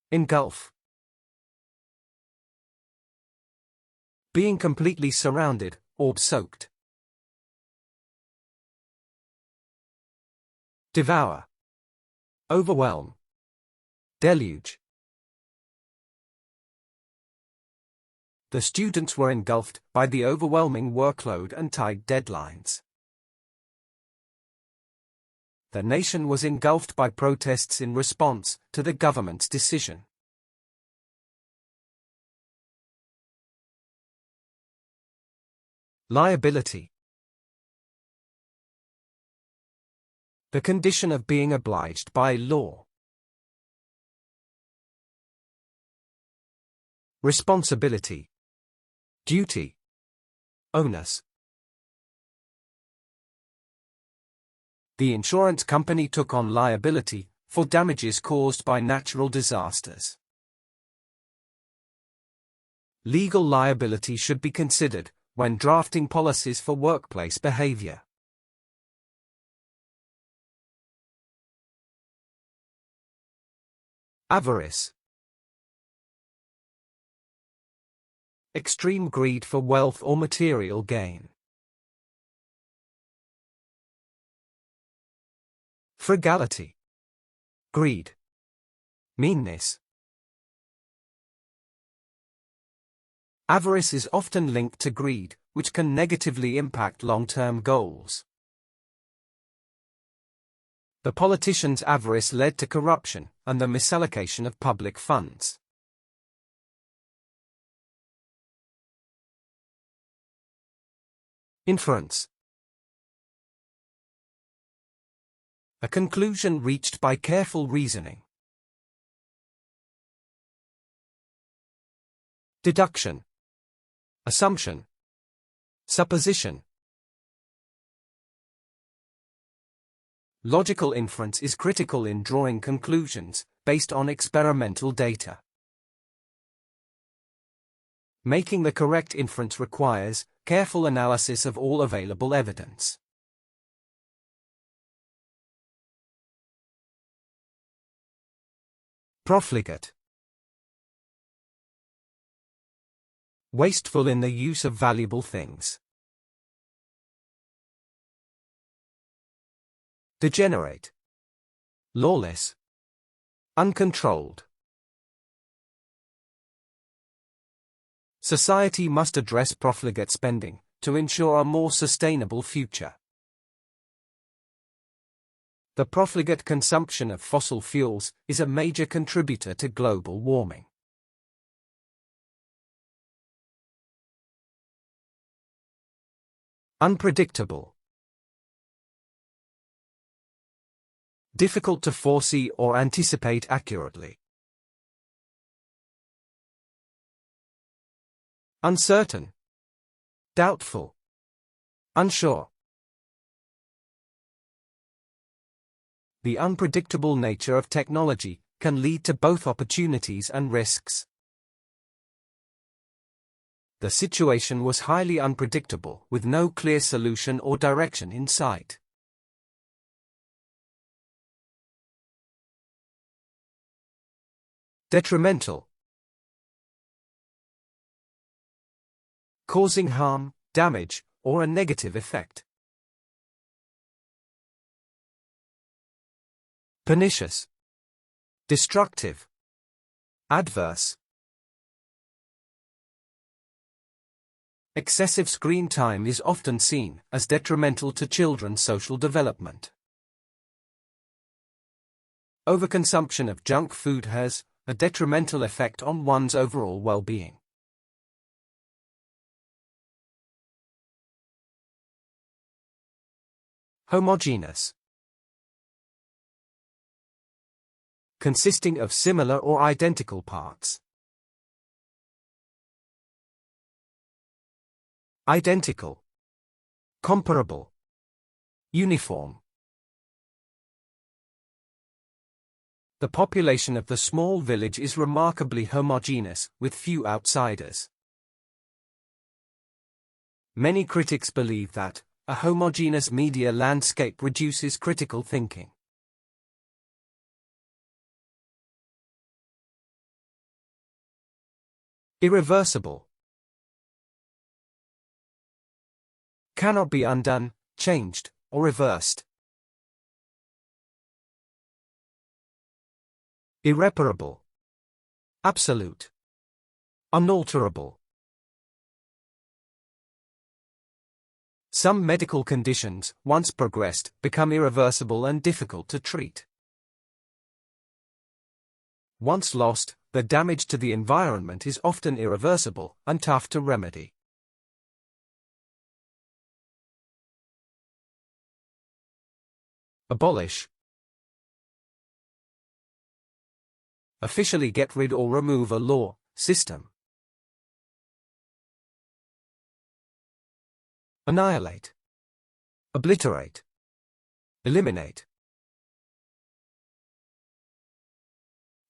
A: Engulf. Being completely surrounded or soaked. Devour. Overwhelm. Deluge. The students were engulfed by the overwhelming workload and tight deadlines. The nation was engulfed by protests in response to the government's decision. Liability. The condition of being obliged by law. Responsibility. Duty. Onus. The insurance company took on liability for damages caused by natural disasters. Legal liability should be considered when drafting policies for workplace behavior. Avarice. Extreme greed for wealth or material gain. Frugality. Greed. Meanness. Avarice is often linked to greed, which can negatively impact long-term goals. The politicians' avarice led to corruption and the misallocation of public funds. Inference. A conclusion reached by careful reasoning. Deduction. Assumption. Supposition. Logical inference is critical in drawing conclusions based on experimental data. Making the correct inference requires careful analysis of all available evidence. Profligate. Wasteful in the use of valuable things. Degenerate. Lawless. Uncontrolled. Society must address profligate spending to ensure a more sustainable future. The profligate consumption of fossil fuels is a major contributor to global warming. Unpredictable. Difficult to foresee or anticipate accurately. Uncertain. Doubtful. Unsure. The unpredictable nature of technology can lead to both opportunities and risks. The situation was highly unpredictable, with no clear solution or direction in sight. Detrimental. Causing harm, damage, or a negative effect. Pernicious. Destructive. Adverse. Excessive screen time is often seen as detrimental to children's social development. Overconsumption of junk food has a detrimental effect on one's overall well-being. Homogeneous. Consisting of similar or identical parts. Identical. Comparable. Uniform. The population of the small village is remarkably homogeneous, with few outsiders. Many critics believe that a homogeneous media landscape reduces critical thinking. Irreversible. Cannot be undone, changed, or reversed. Irreparable. Absolute. Unalterable. Some medical conditions, once progressed, become irreversible and difficult to treat. Once lost, the damage to the environment is often irreversible and tough to remedy. Abolish. Officially get rid or remove a law, system. Annihilate. Obliterate. Eliminate.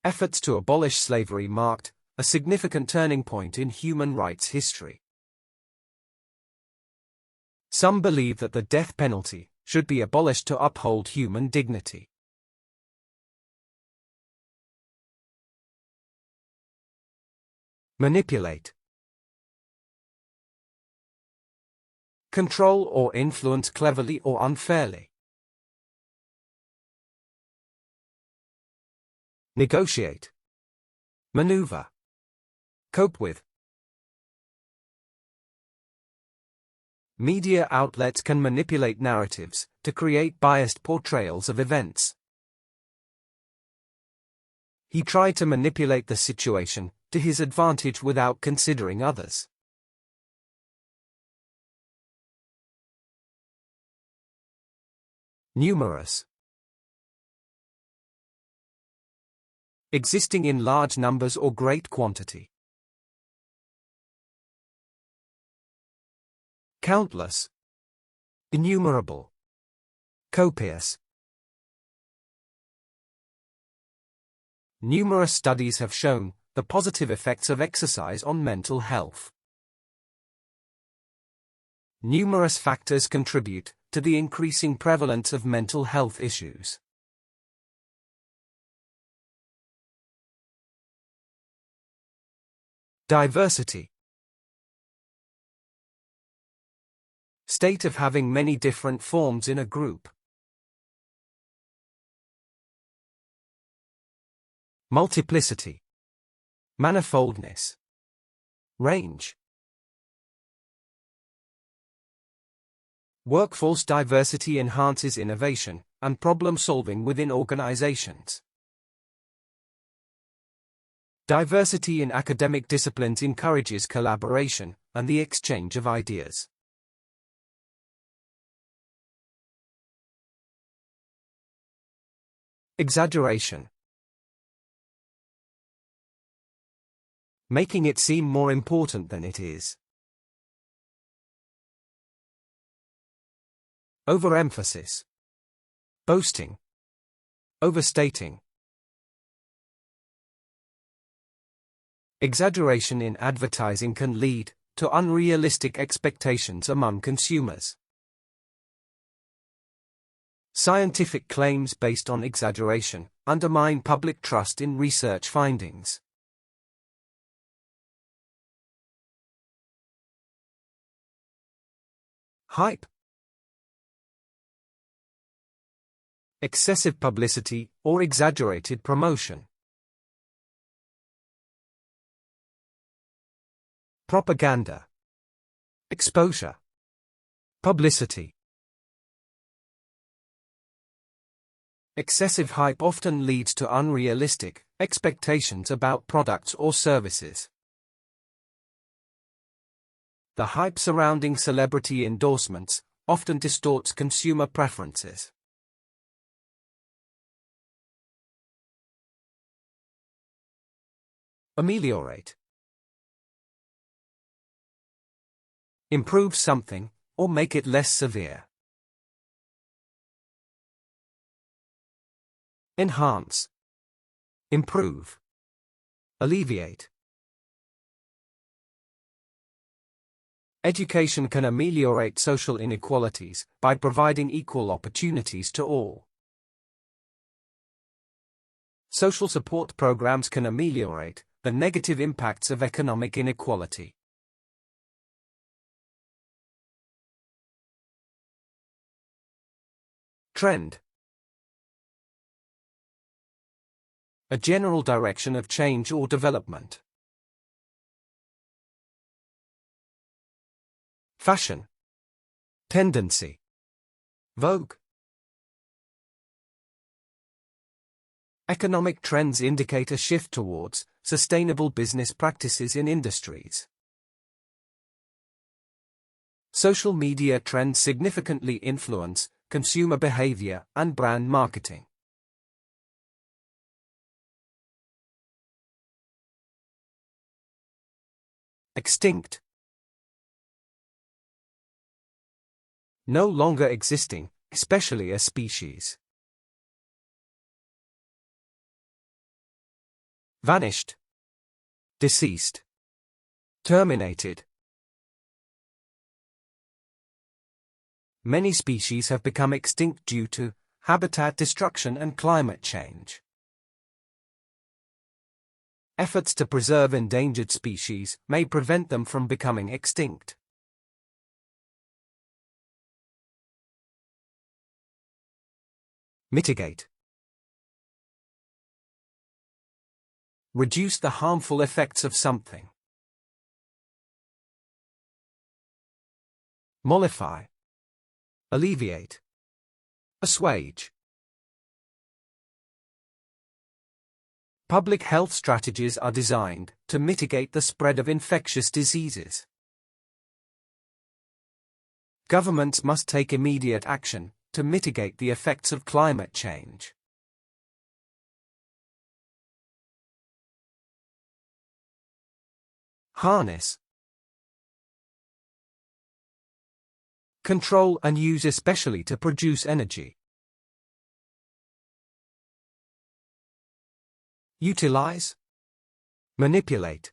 A: Efforts to abolish slavery marked a significant turning point in human rights history. Some believe that the death penalty should be abolished to uphold human dignity. Manipulate. Control or influence cleverly or unfairly. Negotiate. Maneuver. Cope with. Media outlets can manipulate narratives to create biased portrayals of events. He tried to manipulate the situation to his advantage without considering others. Numerous. Existing in large numbers or great quantity. Countless. Innumerable. Copious. Numerous studies have shown the positive effects of exercise on mental health. Numerous factors contribute to the increasing prevalence of mental health issues. Diversity. State of having many different forms in a group. Multiplicity. Manifoldness. Range. Workforce diversity enhances innovation and problem-solving within organizations. Diversity in academic disciplines encourages collaboration and the exchange of ideas. Exaggeration. Making it seem more important than it is. Overemphasis. Boasting. Overstating. Exaggeration in advertising can lead to unrealistic expectations among consumers. Scientific claims based on exaggeration undermine public trust in research findings. Hype. Excessive publicity or exaggerated promotion. Propaganda. Exposure. Publicity. Excessive hype often leads to unrealistic expectations about products or services. The hype surrounding celebrity endorsements often distorts consumer preferences. Ameliorate. Improve something, or make it less severe. Enhance. Improve. Alleviate. Education can ameliorate social inequalities by providing equal opportunities to all. Social support programs can ameliorate the negative impacts of economic inequality. Trend. A general direction of change or development. Fashion. Tendency. Vogue. Economic trends indicate a shift towards sustainable business practices in industries. Social media trends significantly influence consumer behavior and brand marketing. Extinct. No longer existing, especially a species. Vanished. Deceased. Terminated. Many species have become extinct due to habitat destruction and climate change. Efforts to preserve endangered species may prevent them from becoming extinct. Mitigate. Reduce the harmful effects of something. Mollify. Alleviate. Assuage. Public health strategies are designed to mitigate the spread of infectious diseases. Governments must take immediate action to mitigate the effects of climate change. Harness. Control and use, especially to produce energy. Utilize. Manipulate.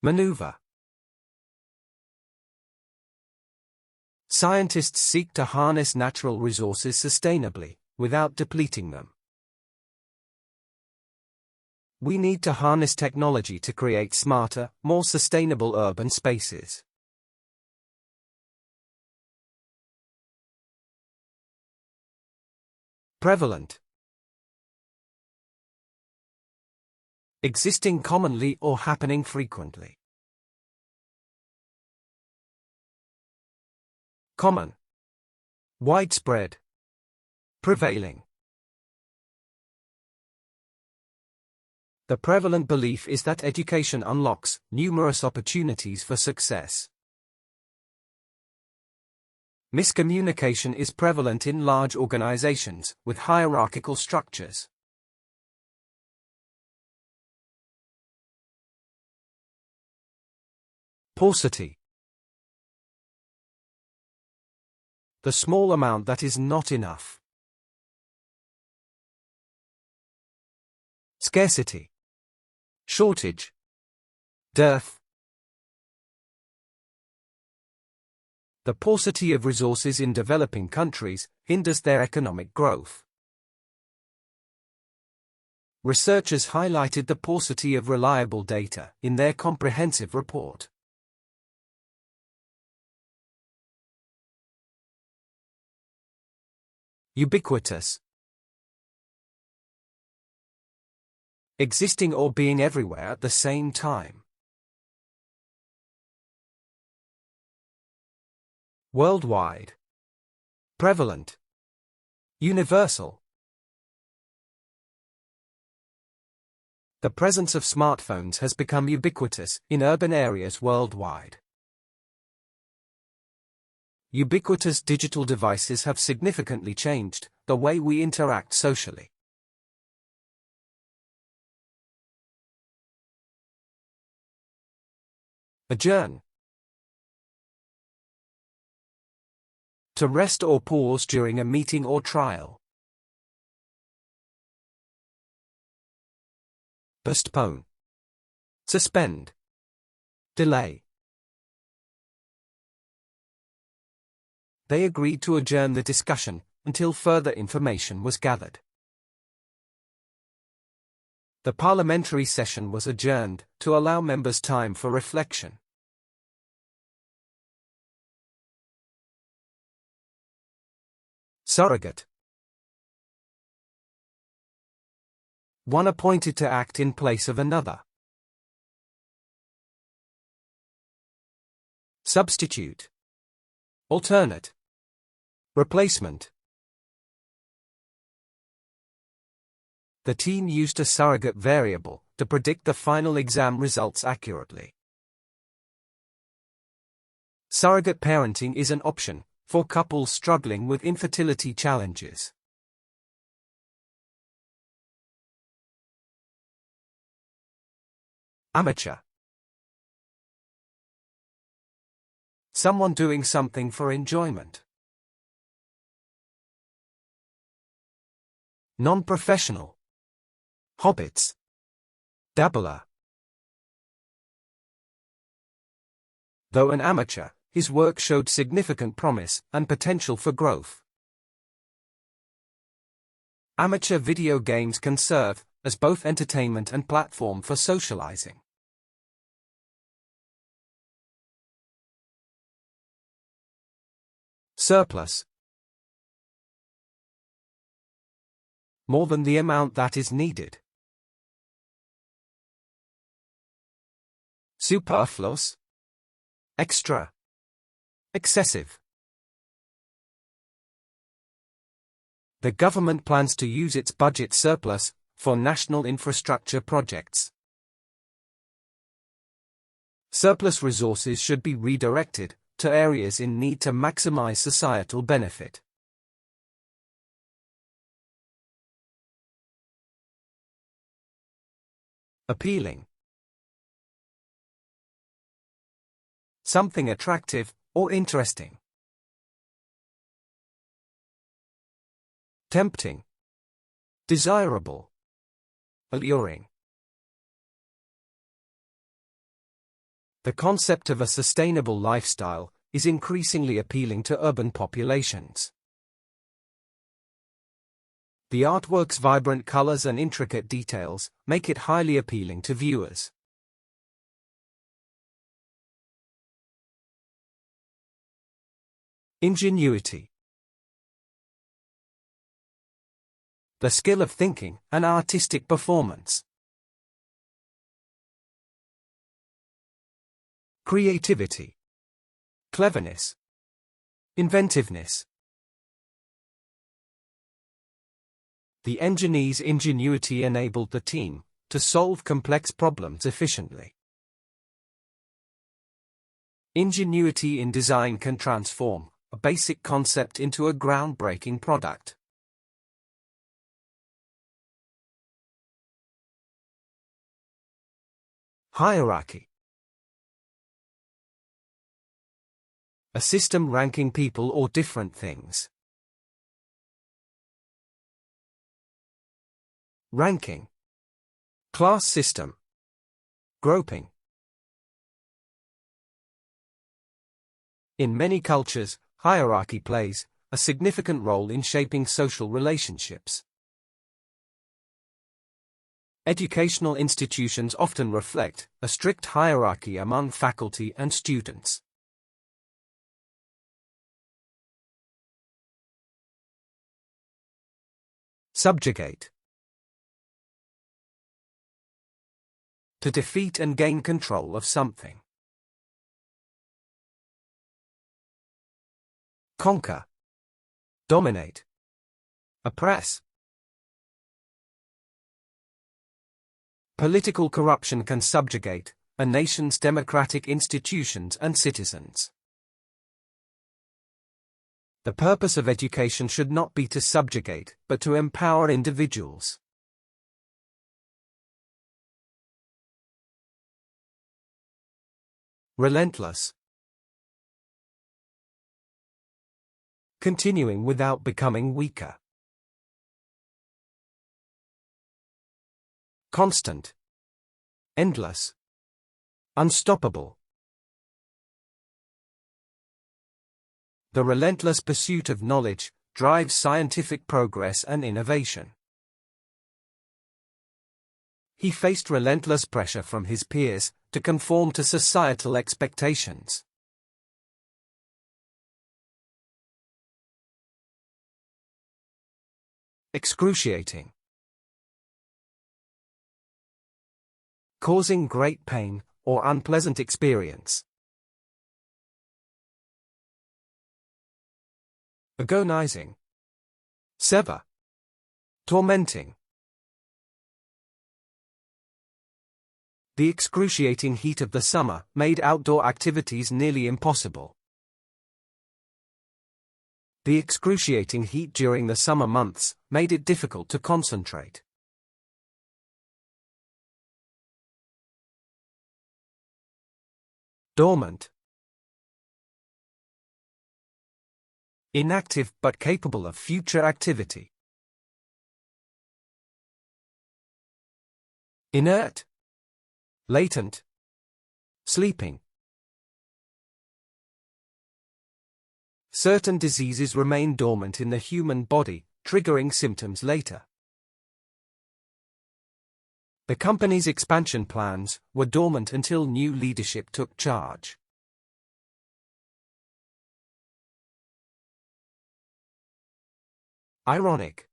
A: Maneuver. Scientists seek to harness natural resources sustainably, without depleting them. We need to harness technology to create smarter, more sustainable urban spaces. Prevalent. Existing commonly or happening frequently. Common. Widespread. Prevailing. The prevalent belief is that education unlocks numerous opportunities for success. Miscommunication is prevalent in large organizations with hierarchical structures. Paucity. The small amount that is not enough. Scarcity. Shortage. Dearth. The paucity of resources in developing countries hinders their economic growth. Researchers highlighted the paucity of reliable data in their comprehensive report. Ubiquitous. Existing or being everywhere at the same time. Worldwide. Prevalent. Universal. The presence of smartphones has become ubiquitous in urban areas worldwide. Ubiquitous digital devices have significantly changed the way we interact socially. Adjourn. To rest or pause during a meeting or trial. Postpone. Suspend. Delay. They agreed to adjourn the discussion until further information was gathered. The parliamentary session was adjourned to allow members time for reflection. Surrogate. One appointed to act in place of another. Substitute. Alternate. Replacement. The team used a surrogate variable to predict the final exam results accurately. Surrogate parenting is an option for couples struggling with infertility challenges. Amateur. Someone doing something for enjoyment. Non-professional. Hobbits. Dabbler. Though an amateur, his work showed significant promise and potential for growth. Amateur video games can serve as both entertainment and platform for socializing. Surplus. More than the amount that is needed. Superfluous. Extra. Excessive. The government plans to use its budget surplus for national infrastructure projects. Surplus resources should be redirected to areas in need to maximize societal benefit. Appealing. Something attractive or interesting. Tempting. Desirable. Alluring. The concept of a sustainable lifestyle is increasingly appealing to urban populations. The artwork's vibrant colors and intricate details make it highly appealing to viewers. Ingenuity. The skill of thinking and artistic performance. Creativity. Cleverness. Inventiveness. The engineer's ingenuity enabled the team to solve complex problems efficiently. Ingenuity in design can transform a basic concept into a groundbreaking product. Hierarchy. A system ranking people or different things. Ranking. Class system. Grouping. In many cultures, hierarchy plays a significant role in shaping social relationships. Educational institutions often reflect a strict hierarchy among faculty and students. Subjugate. To defeat and gain control of something. Conquer. Dominate. Oppress. Political corruption can subjugate a nation's democratic institutions and citizens. The purpose of education should not be to subjugate, but to empower individuals. Relentless. Continuing without becoming weaker. Constant. Endless. Unstoppable. The relentless pursuit of knowledge drives scientific progress and innovation. He faced relentless pressure from his peers to conform to societal expectations. Excruciating. Causing great pain or unpleasant experience. Agonizing. Sever. Tormenting. The excruciating heat of the summer made outdoor activities nearly impossible. The excruciating heat during the summer months made it difficult to concentrate. Dormant. Inactive but capable of future activity. Inert. Latent. Sleeping. Certain diseases remain dormant in the human body, triggering symptoms later. The company's expansion plans were dormant until new leadership took charge. Ironic.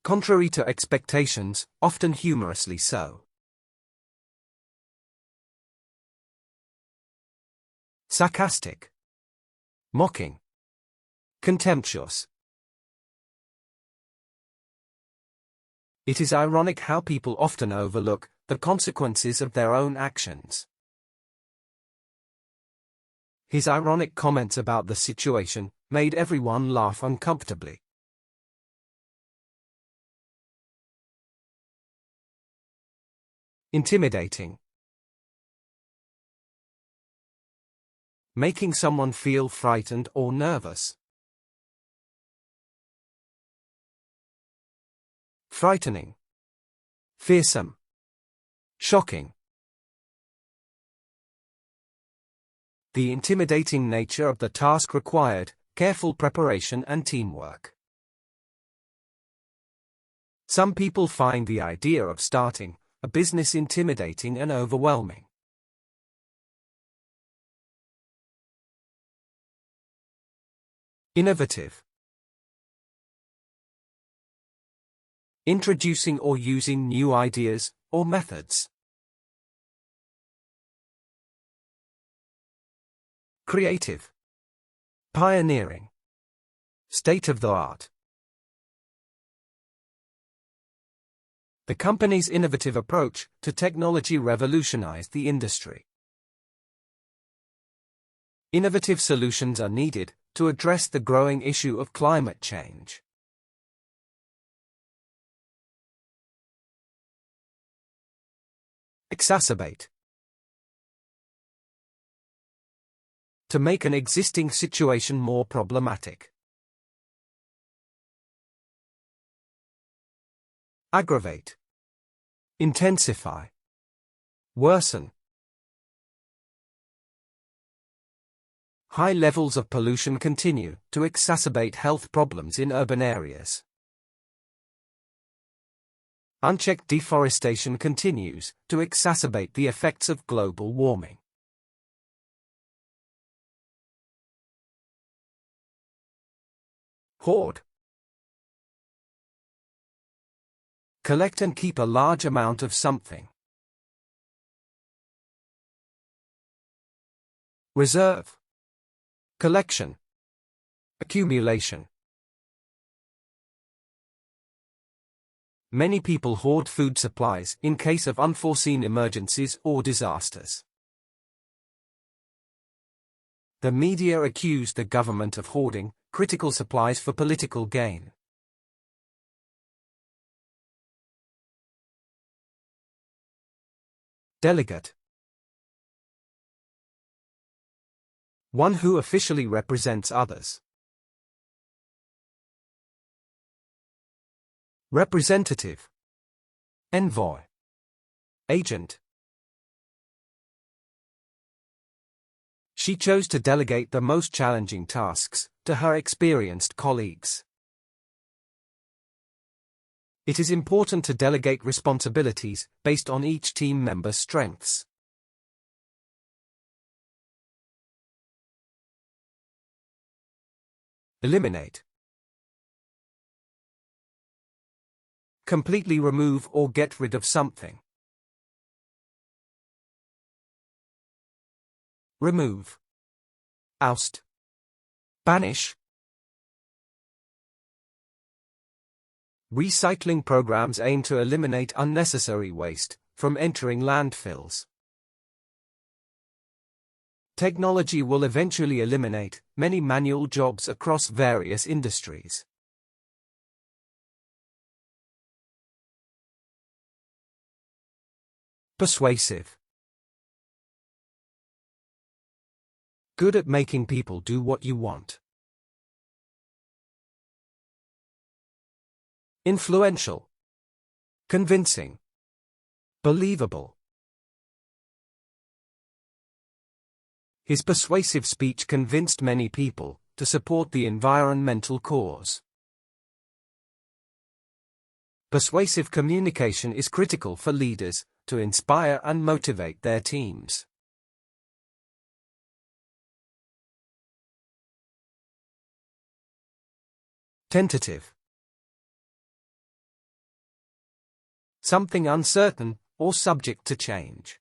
A: Contrary to expectations, often humorously so. Sarcastic. Mocking. Contemptuous. It is ironic how people often overlook the consequences of their own actions. His ironic comments about the situation made everyone laugh uncomfortably. Intimidating. Making someone feel frightened or nervous. Frightening. Fearsome. Shocking. The intimidating nature of the task required careful preparation and teamwork. Some people find the idea of starting a business intimidating and overwhelming. Innovative. Introducing or using new ideas or methods. Creative. Pioneering. State-of-the-art. The company's innovative approach to technology revolutionized the industry. Innovative solutions are needed to address the growing issue of climate change. Exacerbate. To make an existing situation more problematic. Aggravate. Intensify. Worsen. High levels of pollution continue to exacerbate health problems in urban areas. Unchecked deforestation continues to exacerbate the effects of global warming. Hoard. Collect and keep a large amount of something. Reserve. Collection. Accumulation. Many people hoard food supplies in case of unforeseen emergencies or disasters. The media accused the government of hoarding critical supplies for political gain. Delegate. One who officially represents others. Representative. Envoy. Agent. She chose to delegate the most challenging tasks to her experienced colleagues. It is important to delegate responsibilities based on each team member's strengths. Eliminate. Completely remove or get rid of something. Remove. oust, banish. Recycling programs aim to eliminate unnecessary waste from entering landfills. Technology will eventually eliminate many manual jobs across various industries. Persuasive. Good at making people do what you want. Influential. Convincing. Believable. His persuasive speech convinced many people to support the environmental cause. Persuasive communication is critical for leaders to inspire and motivate their teams. Tentative. Something uncertain or subject to change.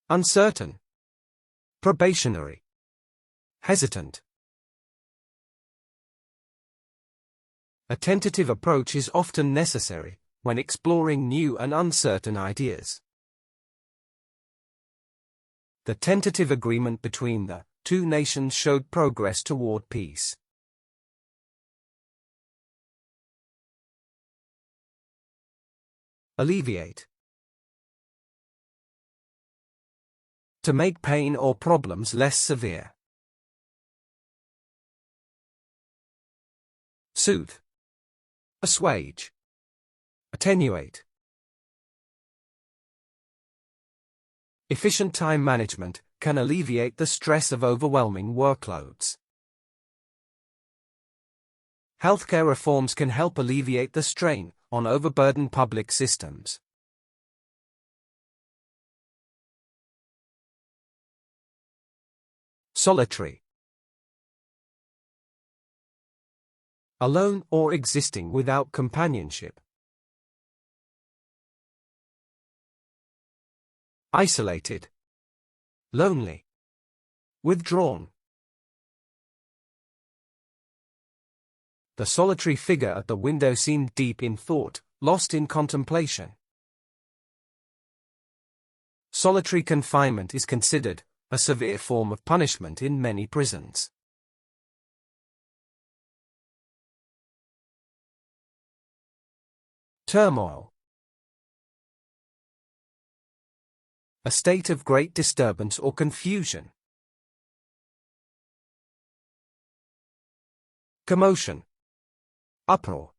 A: Uncertain. Probationary. Hesitant. A tentative approach is often necessary when exploring new and uncertain ideas. The tentative agreement between the two nations showed progress toward peace. Alleviate. To make pain or problems less severe. Soothe. Assuage. Attenuate. Efficient time management can alleviate the stress of overwhelming workloads. Healthcare reforms can help alleviate the strain on overburdened public systems. Solitary. Alone or existing without companionship. Isolated. Lonely. Withdrawn. The solitary figure at the window seemed deep in thought, lost in contemplation. Solitary confinement is considered a severe form of punishment in many prisons. Turmoil. A state of great disturbance or confusion. Commotion. Uproar.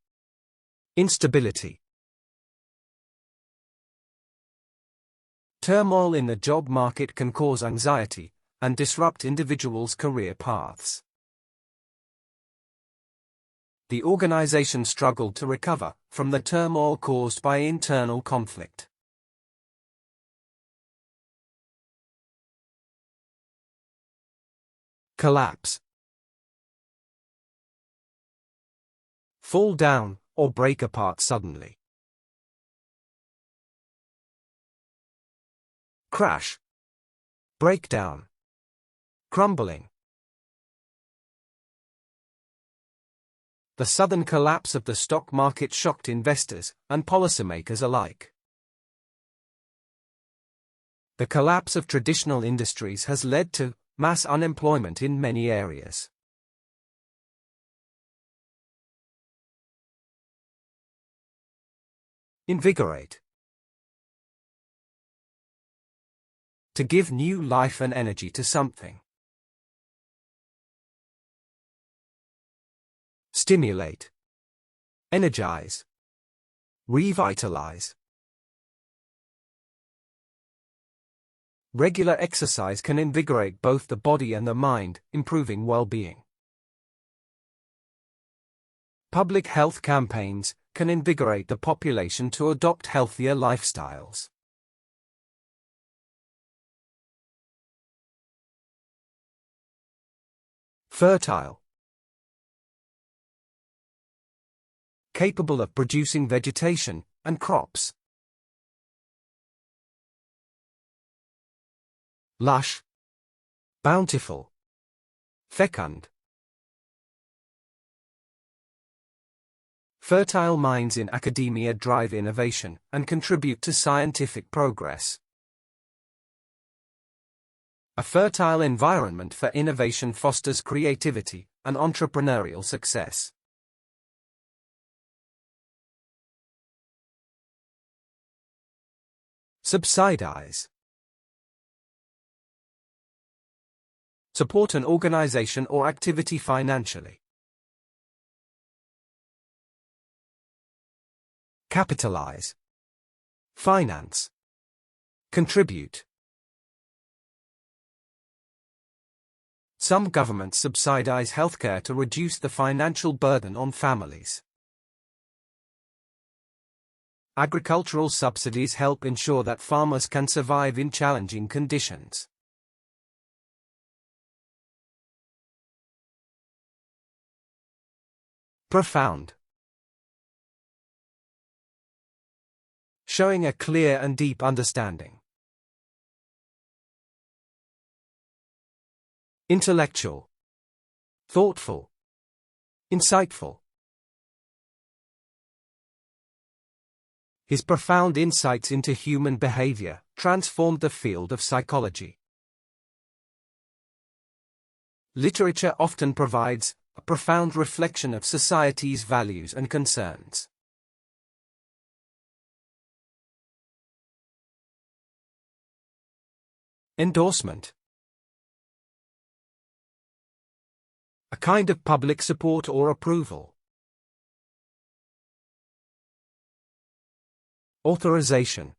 A: Instability. Turmoil in the job market can cause anxiety and disrupt individuals' career paths. The organization struggled to recover from the turmoil caused by internal conflict. Collapse. Fall down or break apart suddenly. Crash. Breakdown. Crumbling. The sudden collapse of the stock market shocked investors and policymakers alike. The collapse of traditional industries has led to mass unemployment in many areas. Invigorate. To give new life and energy to something. Stimulate. Energize. Revitalize. Regular exercise can invigorate both the body and the mind, improving well-being. Public health campaigns can invigorate the population to adopt healthier lifestyles. Fertile. Capable of producing vegetation and crops. lush, bountiful, fecund. Fertile minds in academia drive innovation and contribute to scientific progress. A fertile environment for innovation fosters creativity and entrepreneurial success. Subsidize. Support an organization or activity financially. Capitalize. Finance. Contribute. Some governments subsidize healthcare to reduce the financial burden on families. Agricultural subsidies help ensure that farmers can survive in challenging conditions. Profound. Showing a clear and deep understanding. Intellectual. Thoughtful. Insightful. His profound insights into human behavior transformed the field of psychology. Literature often provides a profound reflection of society's values and concerns. Endorsement. A kind of public support or approval. Authorization.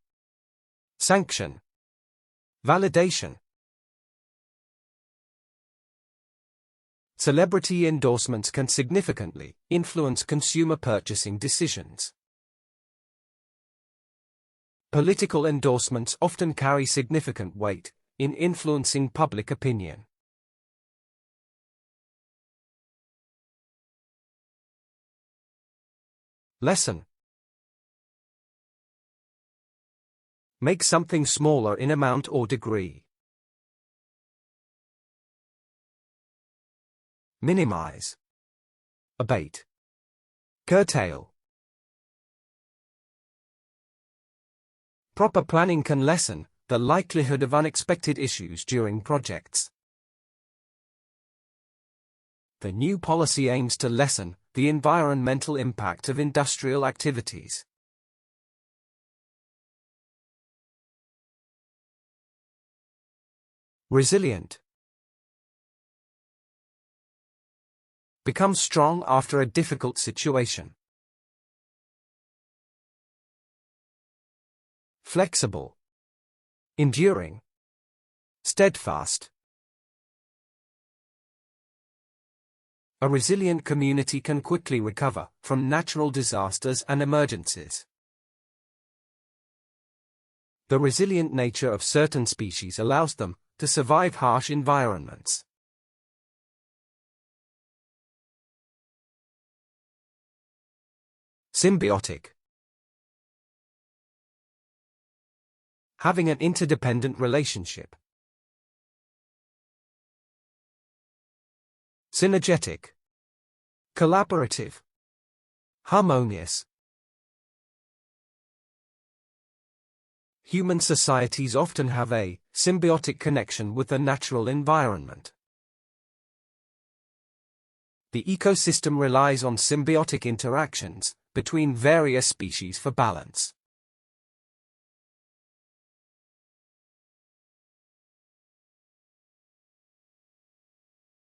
A: Sanction. Validation. Celebrity endorsements can significantly influence consumer purchasing decisions. Political endorsements often carry significant weight in influencing public opinion. Lesson. Make something smaller in amount or degree. Minimize. Abate. Curtail. Proper planning can lessen the likelihood of unexpected issues during projects. The new policy aims to lessen the environmental impact of industrial activities. Resilient. Become strong after a difficult situation. Flexible. Enduring. Steadfast. A resilient community can quickly recover from natural disasters and emergencies. The resilient nature of certain species allows them to survive harsh environments. Symbiotic. Having an interdependent relationship. Synergetic. Collaborative. Harmonious. Human societies often have a symbiotic connection with the natural environment. The ecosystem relies on symbiotic interactions between various species for balance.